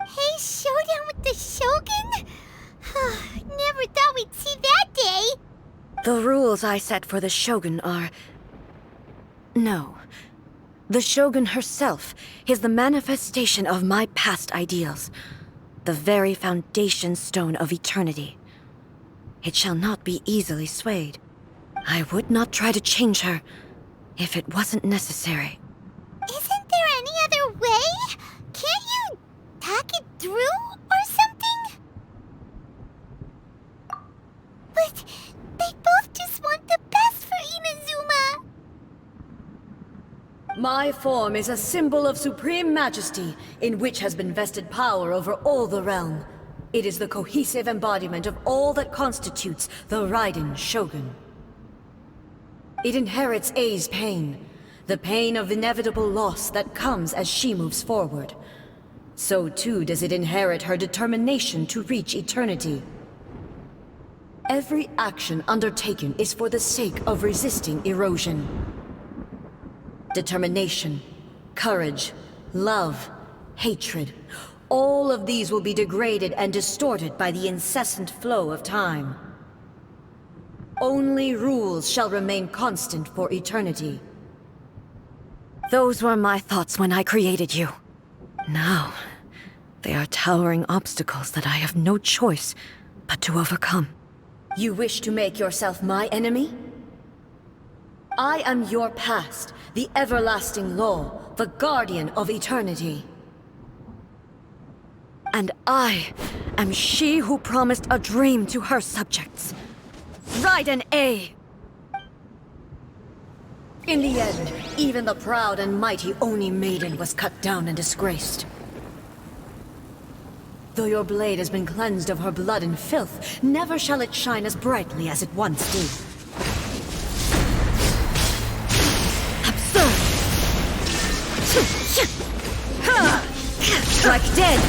Hey, showdown with the Shogun? Never thought we'd see that day! The rules I set for the Shogun are... No. The Shogun herself is the manifestation of my past ideals. The very foundation stone of eternity. It shall not be easily swayed. I would not try to change her if it wasn't necessary. Isn't there any other way? Can't you talk it through or something? But they both just want the best for INAZUMA! My form is a symbol of supreme majesty, in which has been vested power over all the realm. It is the cohesive embodiment of all that constitutes the Raiden Shogun. It inherits A's pain, the pain of inevitable loss that comes as she moves forward. So too does it inherit her determination to reach eternity. Every action undertaken is for the sake of resisting erosion. Determination, courage, love, hatred, all of these will be degraded and distorted by the incessant flow of time. Only rules shall remain constant for eternity. Those were my thoughts when I created you. Now, they are towering obstacles that I have no choice but to overcome. You wish to make yourself my enemy? I am your past, the everlasting law, the guardian of eternity. And I am she who promised a dream to her subjects. Raiden A! In the end, even the proud and mighty Oni maiden was cut down and disgraced. Though your blade has been cleansed of her blood and filth, never shall it shine as brightly as it once did. Absurd! Strike dead!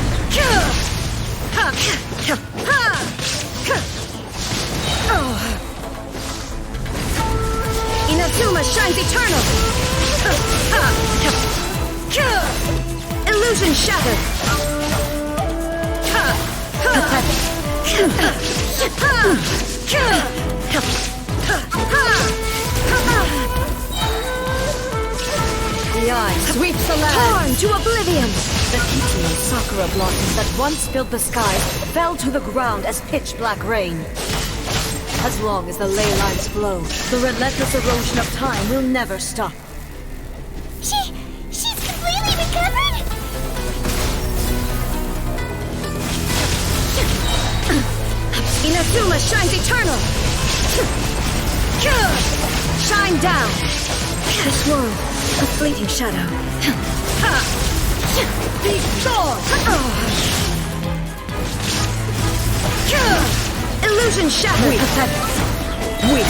INAZUMA shines eternal! Illusion shattered! The eye sweeps the land! Torn to oblivion! The Kitio sakura blossoms that once filled the skies fell to the ground as pitch-black rain. As long as the ley lines flow, the relentless erosion of time will never stop. She's completely recovered? INAZUMA shines eternal! Shine down! This world, a fleeting shadow. Be gone! Illusion shattered! We pathetic. We.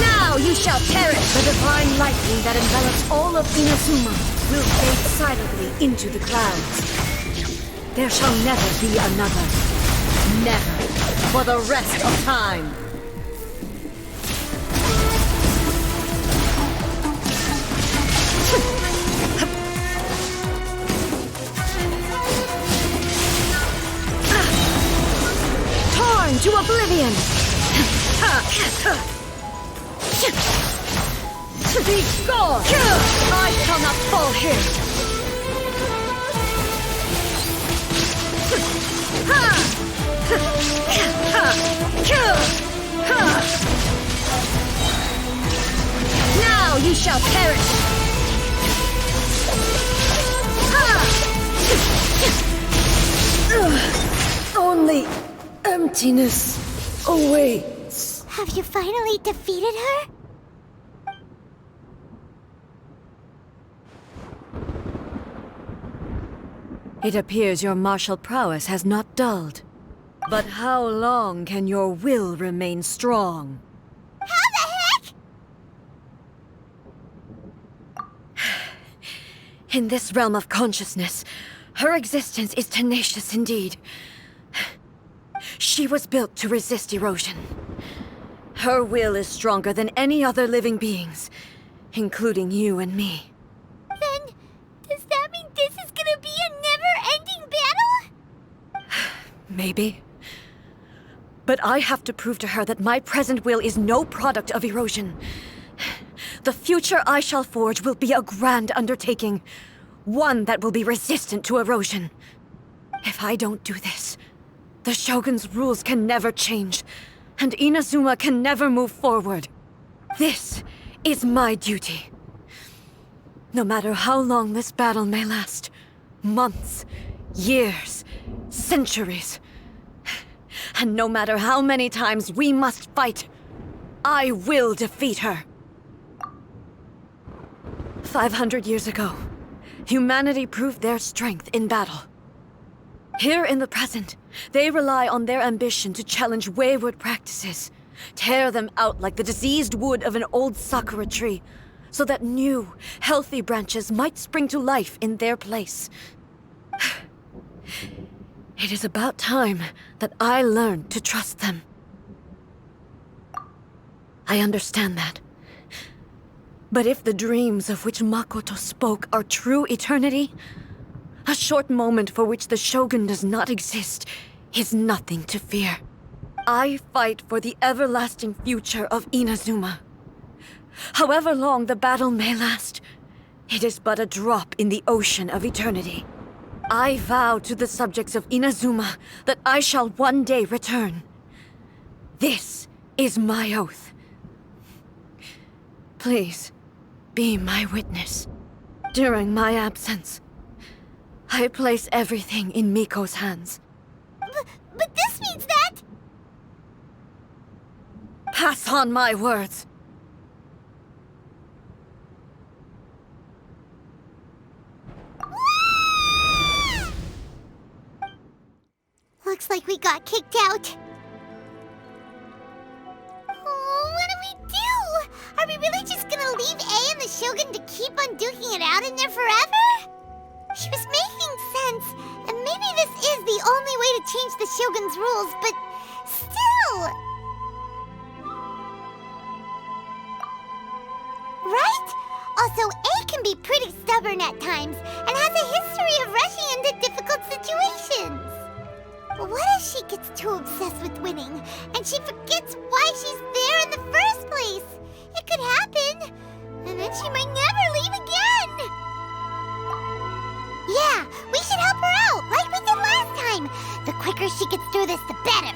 Now you shall perish! The divine lightning that envelops all of INAZUMA will fade silently into the clouds. There shall never be another. Never. For the rest of time. Torn to oblivion! Be gone! I shall not fall here! Now you shall perish! Only emptiness awaits. Have you finally defeated her? It appears your martial prowess has not dulled. But how long can your will remain strong? How the heck? In this realm of consciousness, her existence is tenacious indeed. She was built to resist erosion. Her will is stronger than any other living being's, including you and me. Then, does that mean this is gonna be a never-ending battle? Maybe. But I have to prove to her that my present will is no product of erosion. The future I shall forge will be a grand undertaking, one that will be resistant to erosion. If I don't do this, the Shogun's rules can never change, and INAZUMA can never move forward. This is my duty. No matter how long this battle may last, months, years, centuries, and no matter how many times we must fight, I will defeat her. 500 years ago, humanity proved their strength in battle. Here in the present, they rely on their ambition to challenge wayward practices, tear them out like the diseased wood of an old sakura tree, so that new, healthy branches might spring to life in their place. It is about time that I learned to trust them. I understand that. But if the dreams of which Makoto spoke are true eternity, a short moment for which the Shogun does not exist is nothing to fear. I fight for the everlasting future of INAZUMA. However long the battle may last, it is but a drop in the ocean of eternity. I vow to the subjects of INAZUMA that I shall one day return. This is my oath. Please, be my witness. During my absence, I place everything in Miko's hands. But this means that... Pass on my words. Looks like we got kicked out. Oh, what do we do? Are we really just gonna leave A and the Shogun to keep on duking it out in there forever? She was making sense, and maybe this is the only way to change the Shogun's rules, but still... Right? Also, A can be pretty stubborn at times, and has a history of rushing into difficult situations. What if she gets too obsessed with winning, and she forgets why she's there in the first place? It could happen, and then she might never leave again. Yeah, we should help her out, like we did last time. The quicker she gets through this, the better.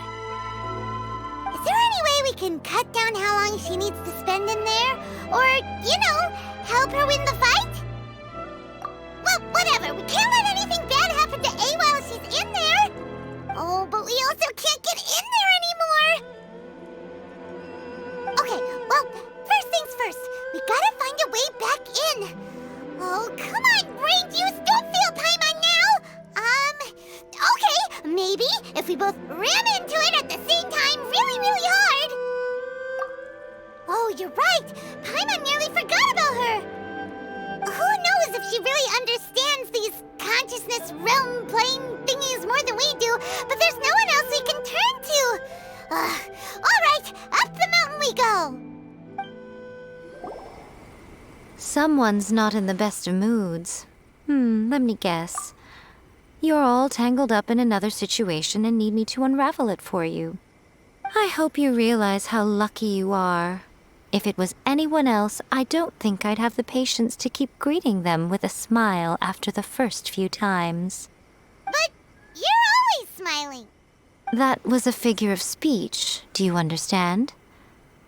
Is there any way we can cut down how long she needs to spend in there? Or, you know, help her win the fight? Well, whatever. We can't let anything bad happen to A while she's in there. Oh, but we also can't get in there anymore. both ram into it at the same time really, really hard. Oh, you're right. Paimon nearly forgot about her. Who knows if she really understands these consciousness realm plane thingies more than we do, but there's no one else we can turn to. All right, up the mountain we go. Someone's not in the best of moods. Let me guess. You're all tangled up in another situation and need me to unravel it for you. I hope you realize how lucky you are. If it was anyone else, I don't think I'd have the patience to keep greeting them with a smile after the first few times. But you're always smiling. That was a figure of speech, do you understand?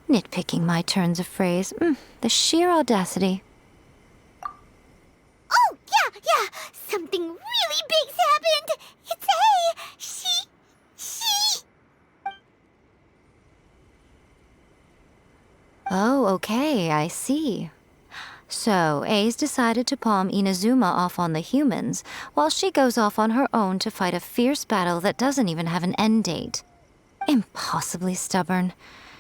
Nitpicking my turns of phrase. The sheer audacity. Oh, yeah. Something really big's happened. It's she. Oh, okay, I see. So, A's decided to palm INAZUMA off on the humans, while she goes off on her own to fight a fierce battle that doesn't even have an end date. Impossibly stubborn.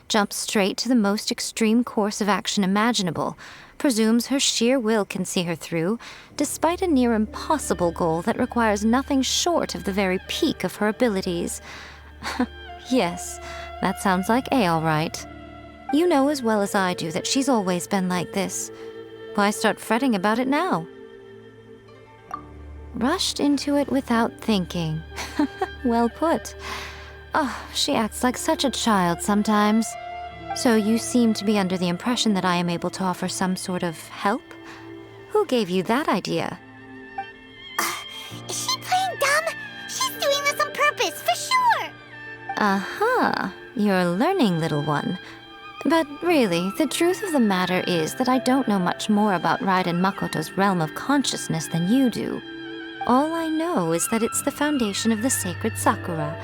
Jumps straight to the most extreme course of action imaginable, presumes her sheer will can see her through, despite a near impossible goal that requires nothing short of the very peak of her abilities. Yes, that sounds like A all right. You know as well as I do that she's always been like this. Why start fretting about it now? Rushed into it without thinking. Well put. Oh, she acts like such a child sometimes. So you seem to be under the impression that I am able to offer some sort of help? Who gave you that idea? Is she playing dumb? She's doing this on purpose, for sure. Uh-huh. You're learning, little one. But really, the truth of the matter is that I don't know much more about Raiden Makoto's realm of consciousness than you do. All I know is that it's the foundation of the sacred Sakura,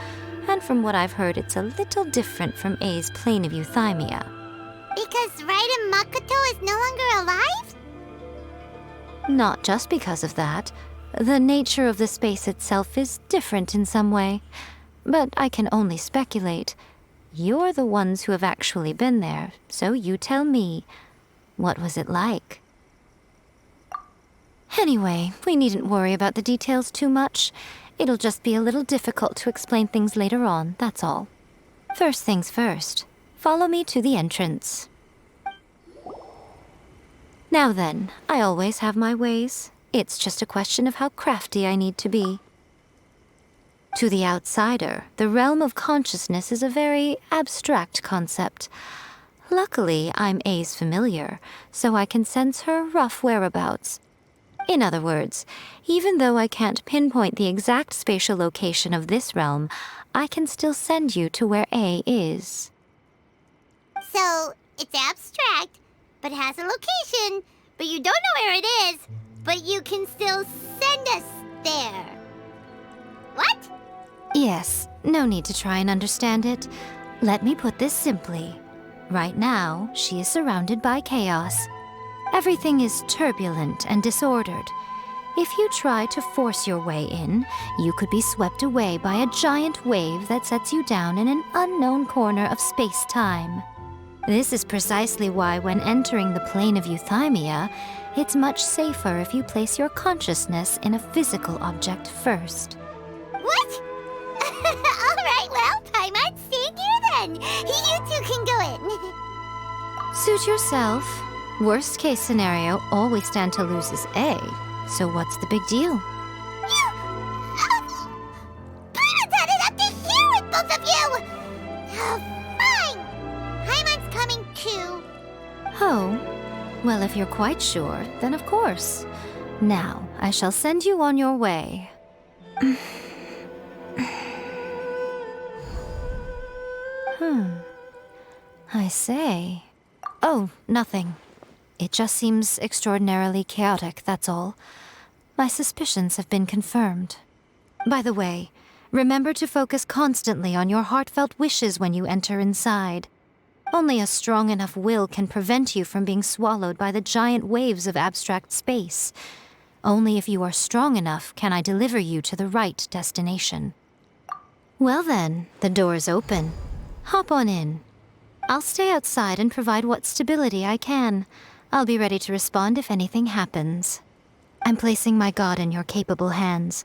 and from what I've heard, it's a little different from A's plane of euthymia. Because Raiden Makoto is no longer alive? Not just because of that. The nature of the space itself is different in some way. But I can only speculate. You're the ones who have actually been there, so you tell me. What was it like? Anyway, we needn't worry about the details too much. It'll just be a little difficult to explain things later on, that's all. First things first, follow me to the entrance. Now then, I always have my ways. It's just a question of how crafty I need to be. To the outsider, the realm of consciousness is a very abstract concept. Luckily, I'm A's familiar, so I can sense her rough whereabouts. In other words, even though I can't pinpoint the exact spatial location of this realm, I can still send you to where A is. So, it's abstract, but has a location, but you don't know where it is, but you can still send us there. What? Yes, no need to try and understand it. Let me put this simply. Right now, she is surrounded by chaos. Everything is turbulent and disordered. If you try to force your way in, you could be swept away by a giant wave that sets you down in an unknown corner of space-time. This is precisely why when entering the plane of euthymia, it's much safer if you place your consciousness in a physical object first. What? Alright, well, Paimon, stay here then. You two can go in. Suit yourself. Worst case scenario, all we stand to lose is A. So what's the big deal? Paimon's had it up to here with both of you! Fine! Paimon's coming too. Oh, well, if you're quite sure, then of course. Now, I shall send you on your way. I say. Oh, nothing. It just seems extraordinarily chaotic, that's all. My suspicions have been confirmed. By the way, remember to focus constantly on your heartfelt wishes when you enter inside. Only a strong enough will can prevent you from being swallowed by the giant waves of abstract space. Only if you are strong enough can I deliver you to the right destination. Well then, the door's open. Hop on in. I'll stay outside and provide what stability I can. I'll be ready to respond if anything happens. I'm placing my god in your capable hands.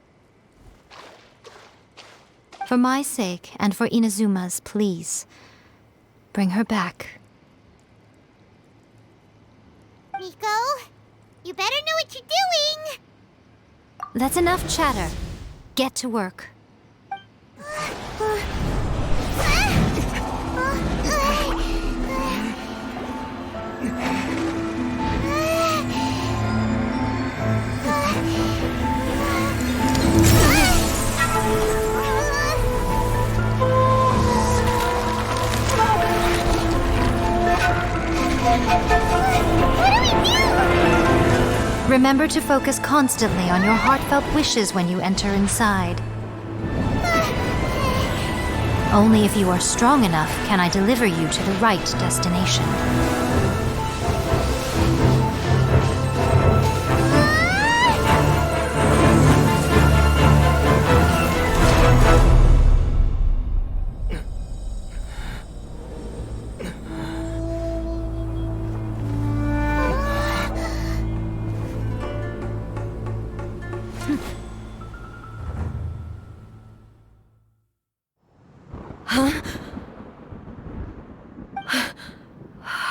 For my sake, and for Inazuma's, please. Bring her back. Nico, you better know what you're doing! That's enough chatter. Get to work. Remember to focus constantly on your heartfelt wishes when you enter inside. Only if you are strong enough can I deliver you to the right destination.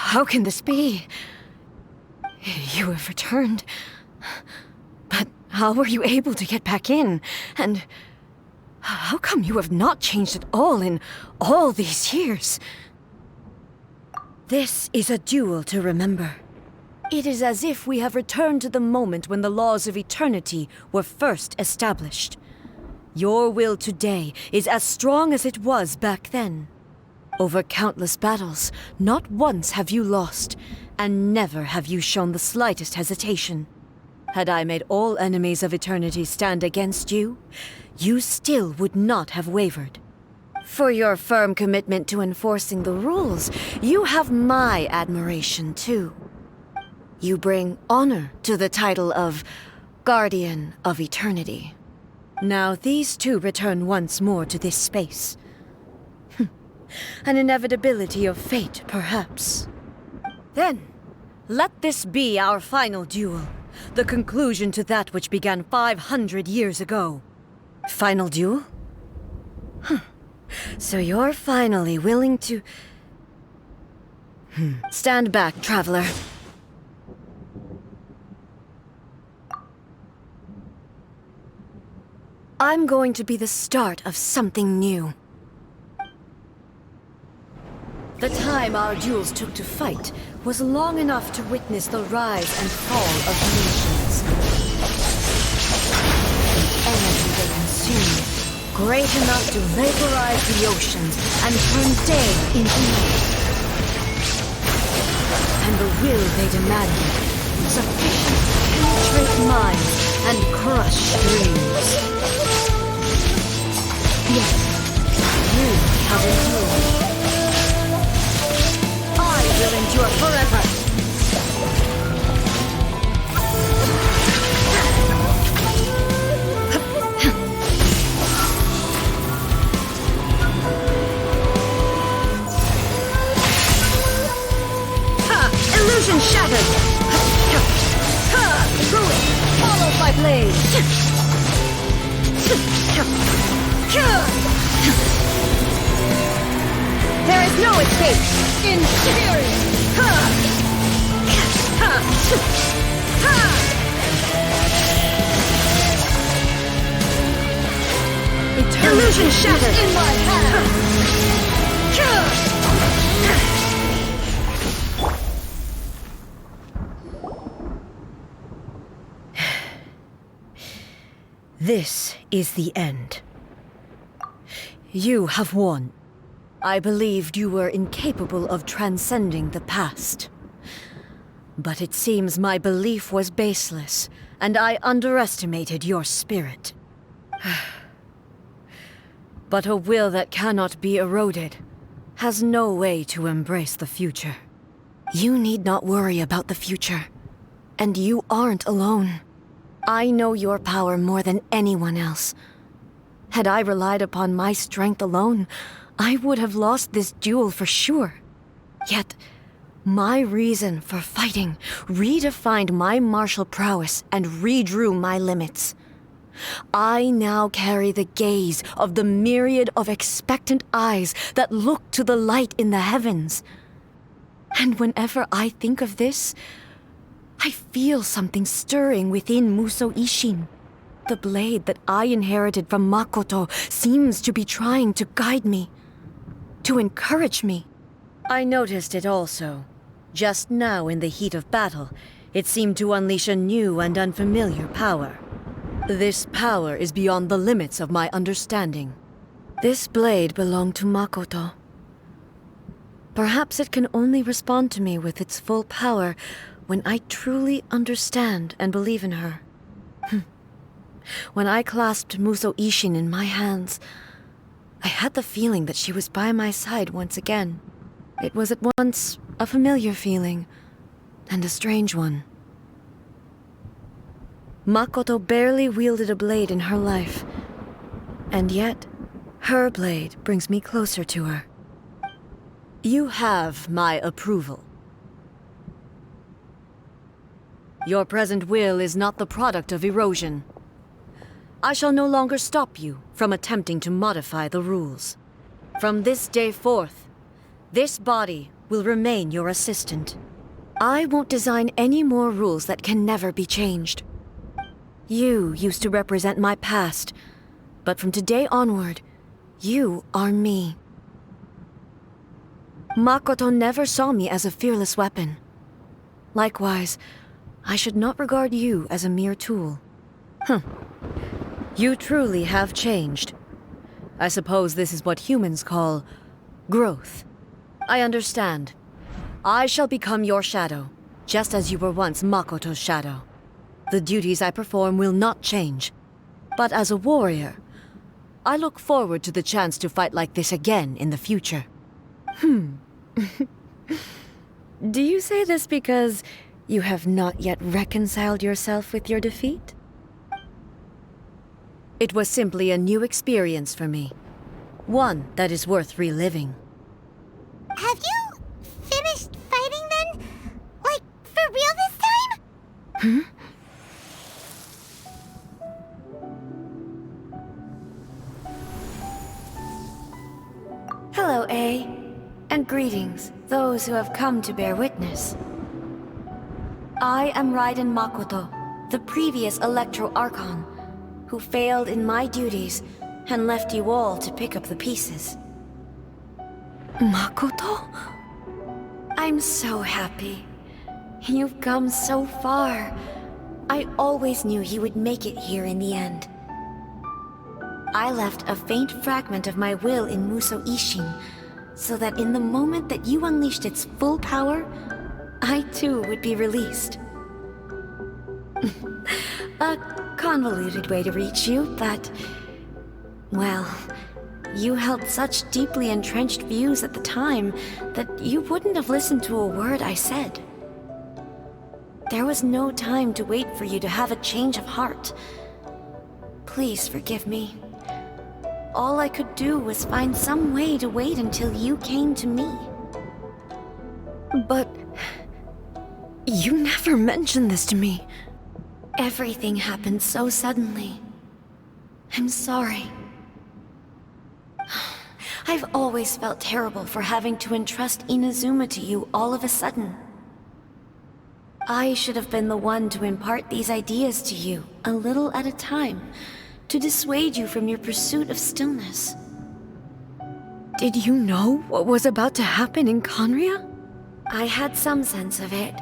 How can this be? You have returned. But how were you able to get back in? And how come you have not changed at all in all these years? This is a duel to remember. It is as if we have returned to the moment when the laws of eternity were first established. Your will today is as strong as it was back then. Over countless battles, not once have you lost, and never have you shown the slightest hesitation. Had I made all enemies of eternity stand against you, you still would not have wavered. For your firm commitment to enforcing the rules, you have my admiration too. You bring honor to the title of Guardian of Eternity. Now these two return once more to this space. An inevitability of fate, perhaps. Then, let this be our final duel, the conclusion to that which began 500 years ago. Final duel? So you're finally willing to... Stand back, traveler. I'm going to be the start of something new. The time our duels took to fight was long enough to witness the rise and fall of nations. The energy they consumed, great enough to vaporize the oceans and turn day into night. And the will they demanded, sufficient to penetrate minds and crush dreams. Yet, you have endured. Will endure forever. Illusion shattered. Ruin followed by blaze. There is no escape. Inferior! Illusion shattered in my hand! This is the end. You have won. I believed you were incapable of transcending the past. But it seems my belief was baseless, and I underestimated your spirit. But a will that cannot be eroded has no way to embrace the future. You need not worry about the future, and you aren't alone. I know your power more than anyone else. Had I relied upon my strength alone, I would have lost this duel for sure. Yet, my reason for fighting redefined my martial prowess and redrew my limits. I now carry the gaze of the myriad of expectant eyes that look to the light in the heavens. And whenever I think of this, I feel something stirring within Muso Ishin. The blade that I inherited from Makoto seems to be trying to guide me, to encourage me. I noticed it also. Just now in the heat of battle, it seemed to unleash a new and unfamiliar power. This power is beyond the limits of my understanding. This blade belonged to Makoto. Perhaps it can only respond to me with its full power when I truly understand and believe in her. When I clasped Muso Ishin in my hands, I had the feeling that she was by my side once again. It was at once a familiar feeling and a strange one. Makoto barely wielded a blade in her life, and yet her blade brings me closer to her. You have my approval. Your present will is not the product of erosion. I shall no longer stop you from attempting to modify the rules. From this day forth, this body will remain your assistant. I won't design any more rules that can never be changed. You used to represent my past, but from today onward, you are me. Makoto never saw me as a fearless weapon. Likewise, I should not regard you as a mere tool. You truly have changed. I suppose this is what humans call growth. I understand. I shall become your shadow, just as you were once Makoto's shadow. The duties I perform will not change. But as a warrior, I look forward to the chance to fight like this again in the future. Do you say this because you have not yet reconciled yourself with your defeat? It was simply a new experience for me. One that is worth reliving. Have you finished fighting then? Like, for real this time? Hello, A. And greetings, those who have come to bear witness. I am Raiden Makoto, the previous Electro Archon, who failed in my duties and left you all to pick up the pieces. Makoto? I'm so happy. You've come so far. I always knew you would make it here in the end. I left a faint fragment of my will in Muso Ishin, so that in the moment that you unleashed its full power, I too would be released. A convoluted way to reach you, but... well, you held such deeply entrenched views at the time that you wouldn't have listened to a word I said. There was no time to wait for you to have a change of heart. Please forgive me. All I could do was find some way to wait until you came to me. But... you never mentioned this to me. Everything happened so suddenly. I'm sorry. I've always felt terrible for having to entrust INAZUMA to you all of a sudden. I should have been the one to impart these ideas to you, a little at a time, to dissuade you from your pursuit of stillness. Did you know what was about to happen in Conria? I had some sense of it.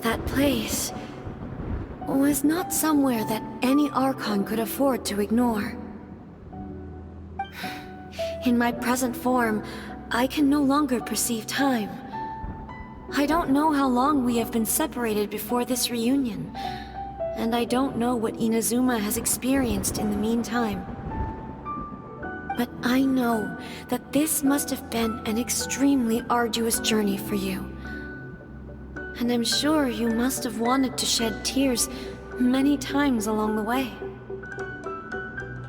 That place was not somewhere that any Archon could afford to ignore. In my present form, I can no longer perceive time. I don't know how long we have been separated before this reunion, and I don't know what INAZUMA has experienced in the meantime. But I know that this must have been an extremely arduous journey for you. And I'm sure you must have wanted to shed tears many times along the way.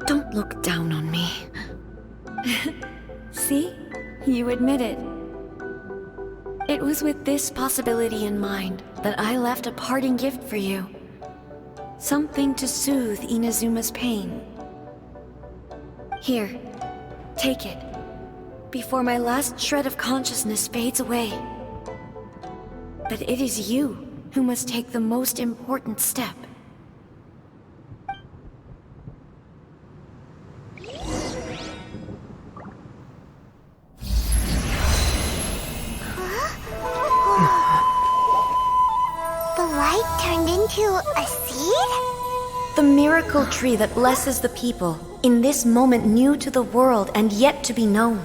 Don't look down on me. See? You admit it. It was with this possibility in mind that I left a parting gift for you. Something to soothe Inazuma's pain. Here, take it, before my last shred of consciousness fades away. But it is you who must take the most important step. The light turned into a seed? The miracle tree that blesses the people, in this moment new to the world and yet to be known.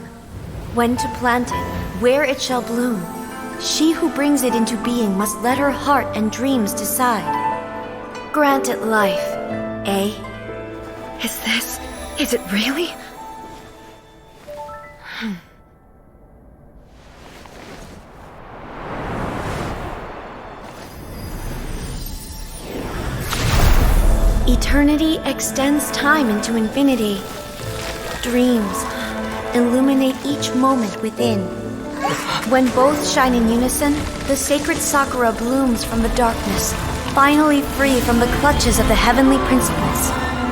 When to plant it, where it shall bloom. She who brings it into being must let her heart and dreams decide. Grant it life, eh? Is it really? Eternity extends time into infinity. Dreams illuminate each moment within. When both shine in unison, the sacred Sakura blooms from the darkness, finally free from the clutches of the heavenly principles.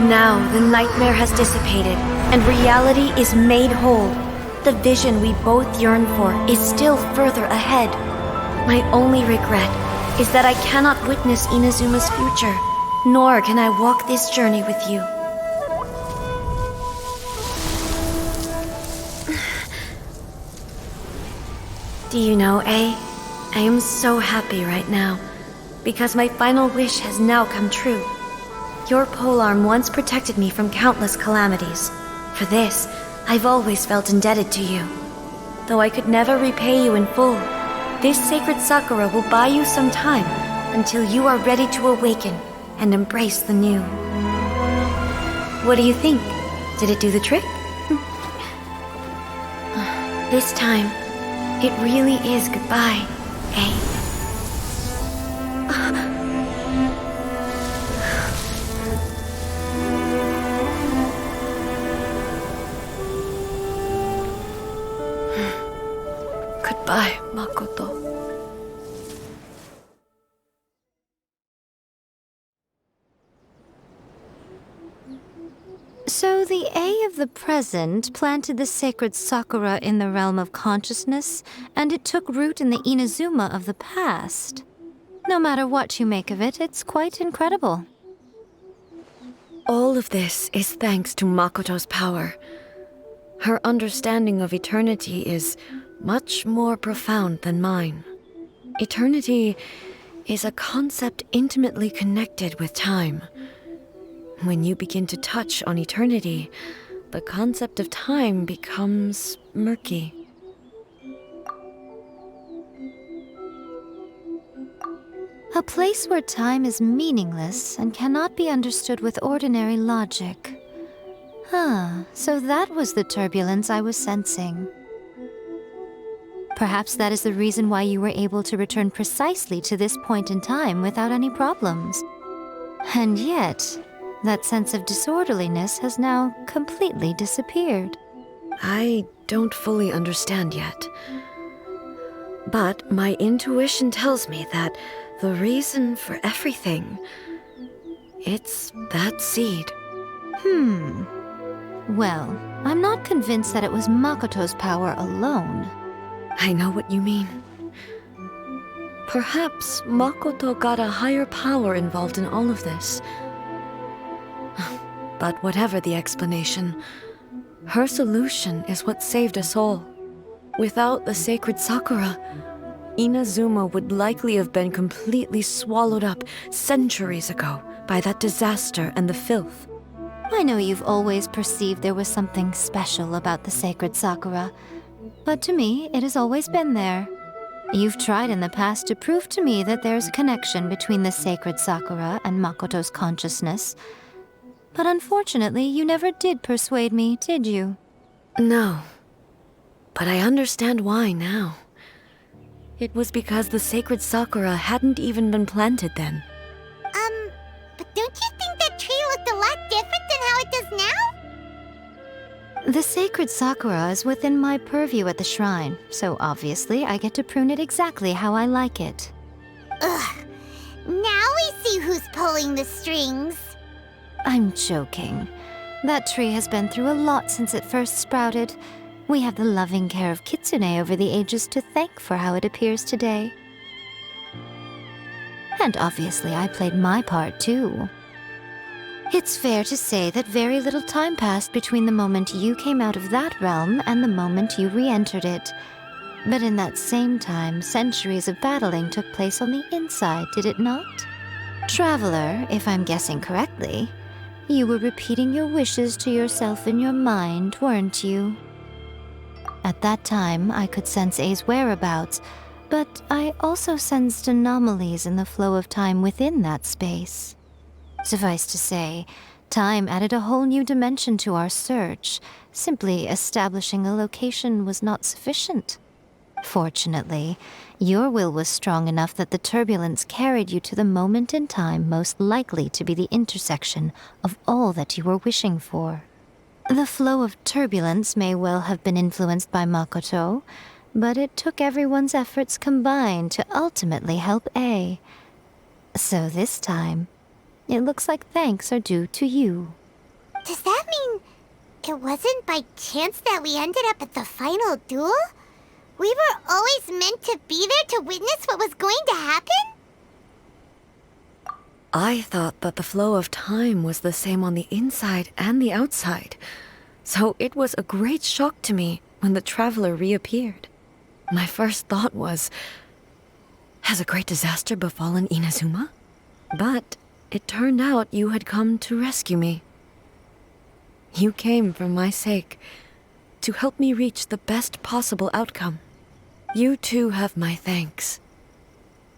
Now the nightmare has dissipated, and reality is made whole. The vision we both yearn for is still further ahead. My only regret is that I cannot witness Inazuma's future, nor can I walk this journey with you. Do you know, I am so happy right now, because my final wish has now come true. Your polearm once protected me from countless calamities. For this, I've always felt indebted to you. Though I could never repay you in full, this sacred Sakura will buy you some time until you are ready to awaken and embrace the new. What do you think? Did it do the trick? This time, it really is goodbye, eh? Goodbye, Makoto. So the A of the present planted the sacred Sakura in the realm of consciousness, and it took root in the Inazuma of the past. No matter what you make of it, it's quite incredible. All of this is thanks to Makoto's power. Her understanding of eternity is much more profound than mine. Eternity is a concept intimately connected with time. When you begin to touch on eternity, the concept of time becomes murky. A place where time is meaningless and cannot be understood with ordinary logic. So that was the turbulence I was sensing. Perhaps that is the reason why you were able to return precisely to this point in time without any problems. And yet, that sense of disorderliness has now completely disappeared. I don't fully understand yet. But my intuition tells me that the reason for everything, it's that seed. Well, I'm not convinced that it was Makoto's power alone. I know what you mean. Perhaps Makoto got a higher power involved in all of this. But whatever the explanation, her solution is what saved us all. Without the sacred Sakura, Inazuma would likely have been completely swallowed up centuries ago by that disaster and the filth. I know you've always perceived there was something special about the sacred Sakura, but to me, it has always been there. You've tried in the past to prove to me that there's a connection between the sacred Sakura and Makoto's consciousness, but unfortunately, you never did persuade me, did you? No. But I understand why now. It was because the sacred Sakura hadn't even been planted then. But don't you think that tree looked a lot different than how it does now? The sacred sakura is within my purview at the shrine, so obviously I get to prune it exactly how I like it. Ugh. Now we see who's pulling the strings. I'm joking. That tree has been through a lot since it first sprouted. We have the loving care of Kitsune over the ages to thank for how it appears today. And obviously I played my part too. It's fair to say that very little time passed between the moment you came out of that realm and the moment you re-entered it. But in that same time, centuries of battling took place on the inside, did it not? Traveler, if I'm guessing correctly, you were repeating your wishes to yourself in your mind, weren't you? At that time, I could sense A's whereabouts, but I also sensed anomalies in the flow of time within that space. Suffice to say, time added a whole new dimension to our search. Simply establishing a location was not sufficient. Fortunately, your will was strong enough that the turbulence carried you to the moment in time most likely to be the intersection of all that you were wishing for. The flow of turbulence may well have been influenced by Makoto, but it took everyone's efforts combined to ultimately help A. So this time, it looks like thanks are due to you. Does that mean it wasn't by chance that we ended up at the final duel? We were always meant to be there to witness what was going to happen? I thought that the flow of time was the same on the inside and the outside, so it was a great shock to me when the traveler reappeared. My first thought was, has a great disaster befallen Inazuma? But it turned out you had come to rescue me. You came for my sake, to help me reach the best possible outcome. You too have my thanks.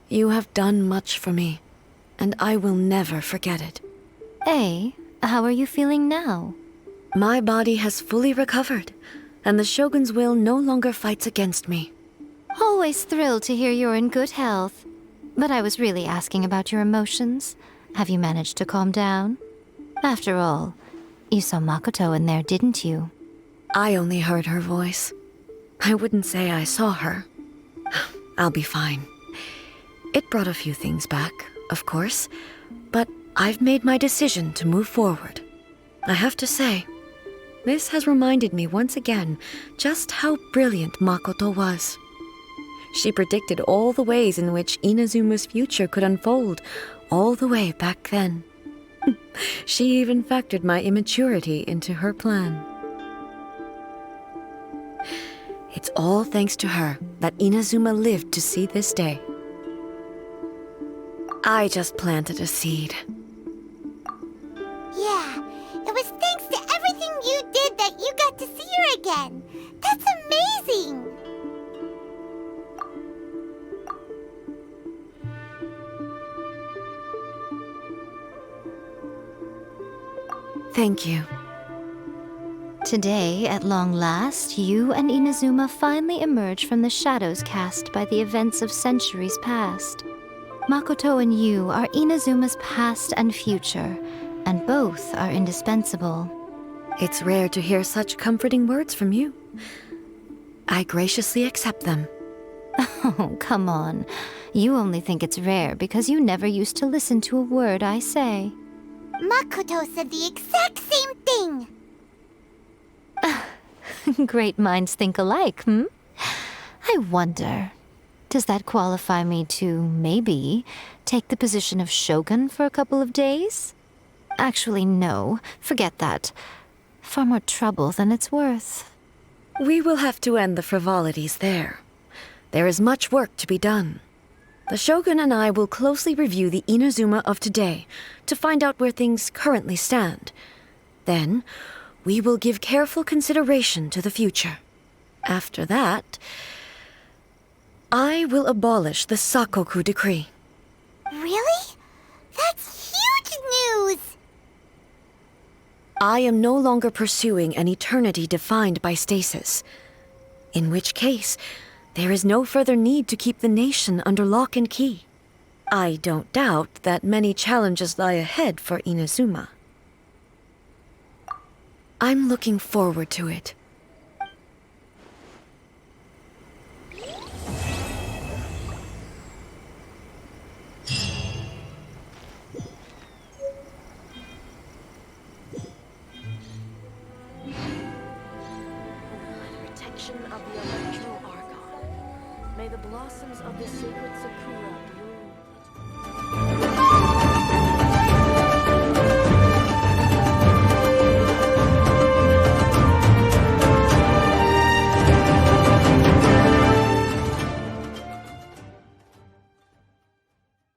You have done much for me, and I will never forget it. A, how are you feeling now? My body has fully recovered, and the Shogun's will no longer fights against me. Always thrilled to hear you're in good health. But I was really asking about your emotions. Have you managed to calm down? After all, you saw Makoto in there, didn't you? I only heard her voice. I wouldn't say I saw her. I'll be fine. It brought a few things back, of course, but I've made my decision to move forward. I have to say, this has reminded me once again just how brilliant Makoto was. She predicted all the ways in which Inazuma's future could unfold, all the way back then. She even factored my immaturity into her plan. It's all thanks to her that Inazuma lived to see this day. I just planted a seed. Yeah, it was thanks to everything you did that you got to see her again. That's amazing! Thank you. Today, at long last, you and Inazuma finally emerge from the shadows cast by the events of centuries past. Makoto and you are Inazuma's past and future, and both are indispensable. It's rare to hear such comforting words from you. I graciously accept them. Oh, come on. You only think it's rare because you never used to listen to a word I say. Makoto said the exact same thing! Great minds think alike, hmm? I wonder, does that qualify me to, maybe, take the position of Shogun for a couple of days? Actually, no. Forget that. Far more trouble than it's worth. We will have to end the frivolities there. There is much work to be done. The Shogun and I will closely review the Inazuma of today to find out where things currently stand. Then, we will give careful consideration to the future. After that, I will abolish the Sakoku decree. Really? That's huge news! I am no longer pursuing an eternity defined by stasis. In which case, there is no further need to keep the nation under lock and key. I don't doubt that many challenges lie ahead for Inazuma. I'm looking forward to it. Protection of the electoral Archon. May the blossoms of the sacred Sakura bloom